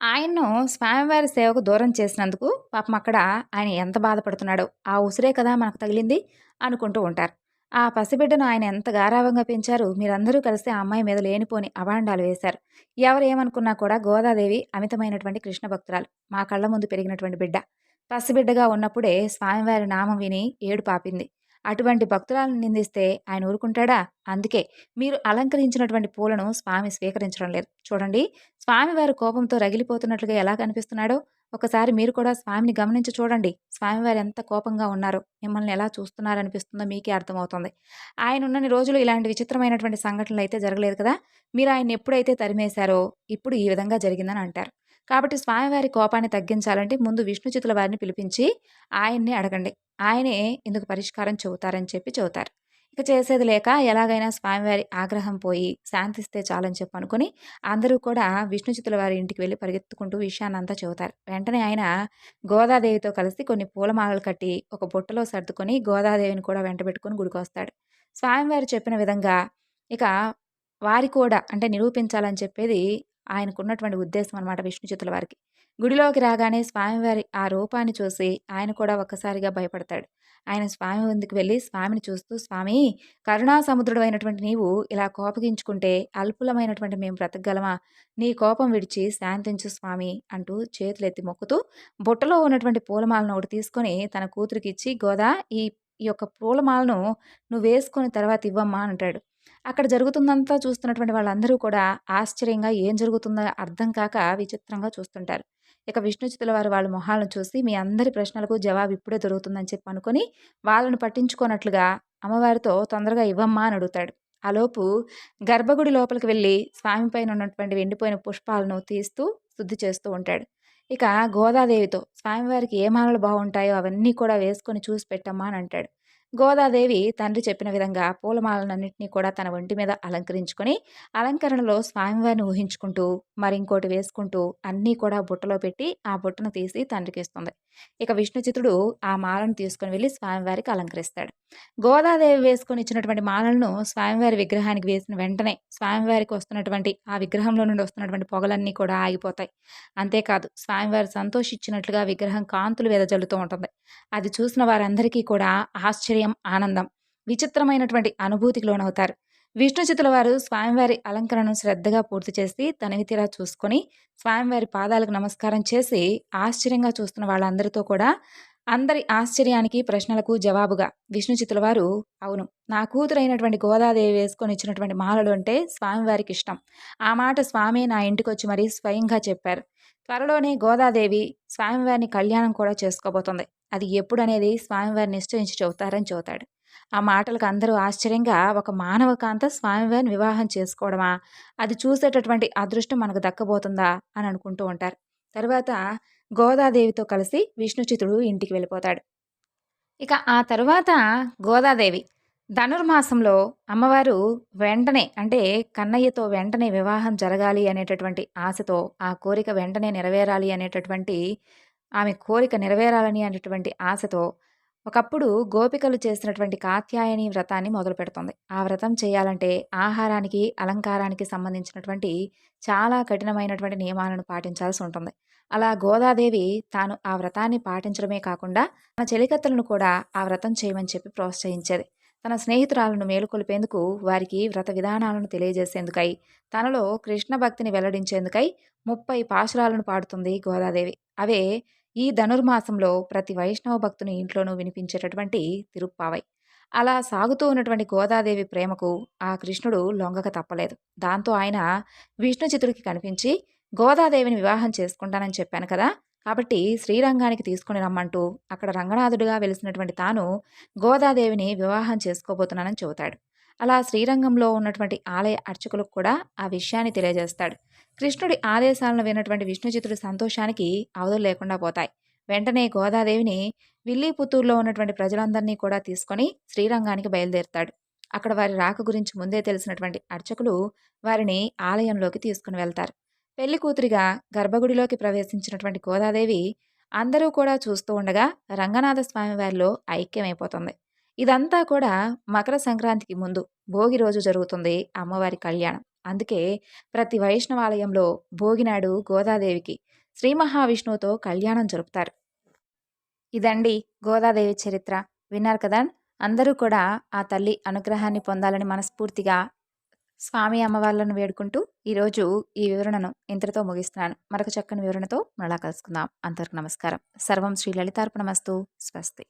ఆయన్ను స్వామివారి సేవకు దూరం చేసినందుకు పాపం అక్కడ ఆయన ఎంత బాధపడుతున్నాడో, ఆ ఉసిరే కదా మనకు తగిలింది అనుకుంటూ ఉంటారు. ఆ పసిబిడ్డను ఆయన ఎంత గారాబంగా పెంచారు. మీరందరూ కలిసి ఆ అమ్మాయి మీద లేనిపోని అభాండాలు వేశారు. ఎవరేమనుకున్నా కూడా గోదాదేవి అమితమైనటువంటి కృష్ణ భక్తురాలు. మా కళ్ళ ముందు పెరిగినటువంటి బిడ్డ. పసిబిడ్డగా ఉన్నప్పుడే స్వామివారి నామం విని ఏడు పాపింది. అటువంటి భక్తురాలను నిందిస్తే ఆయన ఊరుకుంటాడా? అందుకే మీరు అలంకరించినటువంటి పూలను స్వామి స్వీకరించడం లేదు. చూడండి, స్వామివారి కోపంతో రగిలిపోతున్నట్లుగా ఎలా కనిపిస్తున్నాడో ఒకసారి మీరు కూడా స్వామిని గమనించి చూడండి. స్వామివారు ఎంత కోపంగా ఉన్నారో, మిమ్మల్ని ఎలా చూస్తున్నారనిపిస్తుందో మీకే అర్థమవుతుంది. ఆయన ఉన్నన్ని రోజులు ఇలాంటి విచిత్రమైనటువంటి సంఘటనలు అయితే జరగలేదు కదా! మీరు ఆయన్ని ఎప్పుడైతే తరిమేశారో ఇప్పుడు ఈ విధంగా జరిగిందని అంటారు. కాబట్టి స్వామివారి కోపాన్ని తగ్గించాలంటే ముందు విష్ణుచిత్తుల వారిని పిలిపించి ఆయన్ని అడగండి. ఆయనే ఇందుకు పరిష్కారం చెబుతారని చెప్పి చెబుతారు. ఇక చేసేది లేక ఎలాగైనా స్వామివారి ఆగ్రహం పోయి శాంతిస్తే చాలని చెప్పి అనుకుని అందరూ కూడా విష్ణుచిత్తుల వారి ఇంటికి వెళ్ళి పరిగెత్తుకుంటూ విషయాన్నంతా చెబుతారు. వెంటనే ఆయన గోదాదేవితో కలిసి కొన్ని పూలమాలలు కట్టి ఒక బుట్టలో సర్దుకొని గోదాదేవిని కూడా వెంటబెట్టుకొని గుడికొస్తాడు. స్వామివారు చెప్పిన విధంగా ఇక వారి కూడా అంటే నిరూపించాలని చెప్పేది ఆయనకున్నటువంటి ఉద్దేశం అనమాట విష్ణుచిత్తుల వారికి. గుడిలోకి రాగానే స్వామివారి ఆ రూపాన్ని చూసి ఆయన కూడా ఒక్కసారిగా భయపడతాడు. ఆయన స్వామి ముందుకు వెళ్ళి స్వామిని చూస్తూ, "స్వామి, కరుణా సముద్రుడు అయినటువంటి నీవు ఇలా కోపగించుకుంటే అల్పులమైనటువంటి మేము బ్రతకగలమా? నీ కోపం విడిచి శాంతించు స్వామి" అంటూ చేతులెత్తి మొక్కుతూ బుట్టలో ఉన్నటువంటి పూలమాలను ఒకటి తీసుకొని తన కూతురికిచ్చి, "గోదా, ఈ ఈ యొక్క పూలమాలను నువ్వు వేసుకొని తర్వాత ఇవ్వమ్మా" అంటాడు. అక్కడ జరుగుతుందంతా చూస్తున్నటువంటి వాళ్ళందరూ కూడా ఆశ్చర్యంగా ఏం జరుగుతుందో అర్థం కాక విచిత్రంగా చూస్తుంటారు. ఇక విష్ణుచిత్తుల వారు వాళ్ళ మొహాలను చూసి, "మీ అందరి ప్రశ్నలకు జవాబు ఇప్పుడే దొరుకుతుందని చెప్పి అనుకొని వాళ్ళను పట్టించుకోనట్లుగా అమ్మవారితో తొందరగా ఇవ్వమ్మా అని అడుగుతాడు. ఆలోపు గర్భగుడి లోపలికి వెళ్ళి స్వామి పైన ఉన్నటువంటి ఎండిపోయిన పుష్పాలను తీస్తూ శుద్ధి చేస్తూ ఉంటాడు. ఇక గోదాదేవితో స్వామివారికి ఏ మాలలు బాగుంటాయో అవన్నీ కూడా వేసుకొని చూసి పెట్టమ్మా అని అంటాడు. గోదాదేవి తండ్రి చెప్పిన విధంగా పూలమాలన్నింటినీ కూడా తన ఒంటి మీద అలంకరించుకొని అలంకరణలో స్వామివారిని ఊహించుకుంటూ మరింకోటి వేసుకుంటూ అన్నీ కూడా బుట్టలో పెట్టి ఆ బుట్టను తీసి తండ్రికి ఇస్తుంది. ఇక విష్ణుచిత్తుడు ఆ మాలను తీసుకొని వెళ్ళి స్వామివారికి అలంకరిస్తాడు. గోదాదేవి వేసుకొని ఇచ్చినటువంటి మాలలను స్వామివారి విగ్రహానికి వేసిన వెంటనే స్వామివారికి వస్తున్నటువంటి ఆ విగ్రహంలో నుండి వస్తున్నటువంటి పొగలన్నీ కూడా ఆగిపోతాయి. అంతేకాదు స్వామివారు సంతోషించినట్లుగా విగ్రహం కాంతులు వెదజల్లుతూ ఉంటుంది. అది చూసిన వారందరికీ కూడా ఆశ్చర్యం, ఆనందం, విచిత్రమైనటువంటి అనుభూతికి లోనవుతారు. విష్ణుచిత్తుల వారు స్వామివారి అలంకరణను శ్రద్ధగా పూర్తి చేసి తనివి తీరా చూసుకొని స్వామివారి పాదాలకు నమస్కారం చేసి ఆశ్చర్యంగా చూస్తున్న వాళ్ళందరితో కూడా అందరి ఆశ్చర్యానికి ప్రశ్నలకు జవాబుగా విష్ణుచిత్తుల వారు, అవును, నా కూతురైనటువంటి గోదాదేవి వేసుకొని ఇచ్చినటువంటి మాలలు అంటే స్వామివారికి ఇష్టం. ఆ మాట స్వామి నా ఇంటికొచ్చి మరీ స్వయంగా చెప్పారు. త్వరలోనే గోదాదేవి స్వామివారిని కళ్యాణం కూడా చేసుకోబోతుంది. అది ఎప్పుడనేది స్వామివారు నిశ్చయించి చెబుతారని చెబుతాడు. ఆ మాటలకు అందరూ ఆశ్చర్యంగా, ఒక మానవ కాంత స్వామివారిని వివాహం చేసుకోవడమా, అది చూసేటటువంటి అదృష్టం మనకు దక్కబోతుందా అని అనుకుంటూ ఉంటారు. తరువాత గోదాదేవితో కలిసి విష్ణుచిత్తుడు ఇంటికి వెళ్ళిపోతాడు. ఇక ఆ తరువాత గోదాదేవి ధనుర్మాసంలో అమ్మవారు వెంటనే అంటే కన్నయ్యతో వెంటనే వివాహం జరగాలి అనేటటువంటి ఆశతో, ఆ కోరిక వెంటనే నెరవేరాలి అనేటటువంటి ఆమె కోరిక నెరవేరాలని అనేటువంటి ఆశతో ఒకప్పుడు గోపికలు చేసినటువంటి కాత్యాయని వ్రతాన్ని మొదలు పెడుతుంది. ఆ వ్రతం చేయాలంటే ఆహారానికి, అలంకారానికి సంబంధించినటువంటి చాలా కఠినమైనటువంటి నియమాలను పాటించాల్సి ఉంటుంది. అలా గోదాదేవి తాను ఆ వ్రతాన్ని పాటించడమే కాకుండా తన చెలికత్తెలను కూడా ఆ వ్రతం చేయమని చెప్పి ప్రోత్సహించేది. తన స్నేహితురాలను మేలుకొల్పేందుకు, వారికి వ్రత విధానాలను తెలియజేసేందుకై, తనలో కృష్ణ భక్తిని వెల్లడించేందుకై 30 పాశురాలను పాడుతుంది గోదాదేవి. అవే ఈ ధనుర్మాసంలో ప్రతి వైష్ణవ భక్తుని ఇంట్లోనూ వినిపించేటటువంటి తిరుప్పావై. అలా సాగుతూ ఉన్నటువంటి గోదాదేవి ప్రేమకు ఆ కృష్ణుడు లొంగక తప్పలేదు. దాంతో ఆయన విష్ణుచిత్తుడికి కనిపించి, గోదాదేవిని వివాహం చేసుకుంటానని చెప్పాను కదా, కాబట్టి శ్రీరంగానికి తీసుకుని రమ్మంటూ అక్కడ రంగనాథుడిగా వెలిసినటువంటి తాను గోదాదేవిని వివాహం చేసుకోబోతున్నానని చెబుతాడు. అలా శ్రీరంగంలో ఉన్నటువంటి ఆలయ అర్చకులకు కూడా ఆ విషయాన్ని తెలియజేస్తాడు. కృష్ణుడి ఆదేశాలను విన్నటువంటి విష్ణుచిత్తుడి సంతోషానికి అవధులు లేకుండా పోతాయి. వెంటనే గోదాదేవిని విల్లీపుత్తూరులో ఉన్నటువంటి ప్రజలందరినీ కూడా తీసుకొని శ్రీరంగానికి బయలుదేరుతాడు. అక్కడ వారి రాక గురించి ముందే తెలిసినటువంటి అర్చకులు వారిని ఆలయంలోకి తీసుకుని వెళ్తారు. పెళ్లి కూతురిగా గర్భగుడిలోకి ప్రవేశించినటువంటి గోదాదేవి అందరూ కూడా చూస్తూ ఉండగా రంగనాథ స్వామి వారిలో ఐక్యమైపోతుంది. ఇదంతా కూడా మకర సంక్రాంతికి ముందు భోగి రోజు జరుగుతుంది అమ్మవారి కళ్యాణం. అందుకే ప్రతి వైష్ణవాలయంలో భోగినాడు గోదాదేవికి శ్రీ మహావిష్ణువుతో కళ్యాణం జరుపుతారు. ఇదండి గోదాదేవి చరిత్ర. విన్నారు కదా. అందరూ కూడా ఆ తల్లి అనుగ్రహాన్ని పొందాలని మనస్ఫూర్తిగా స్వామి అమ్మవార్లను వేడుకుంటూ ఈరోజు ఈ వివరణను ఇంతటితో ముగిస్తున్నాను. మరొక చక్కని వివరణతో మరలా కలుసుకుందాం. అంతవరకు నమస్కారం. సర్వం శ్రీ లలితార్పణమస్తు. స్వస్తి.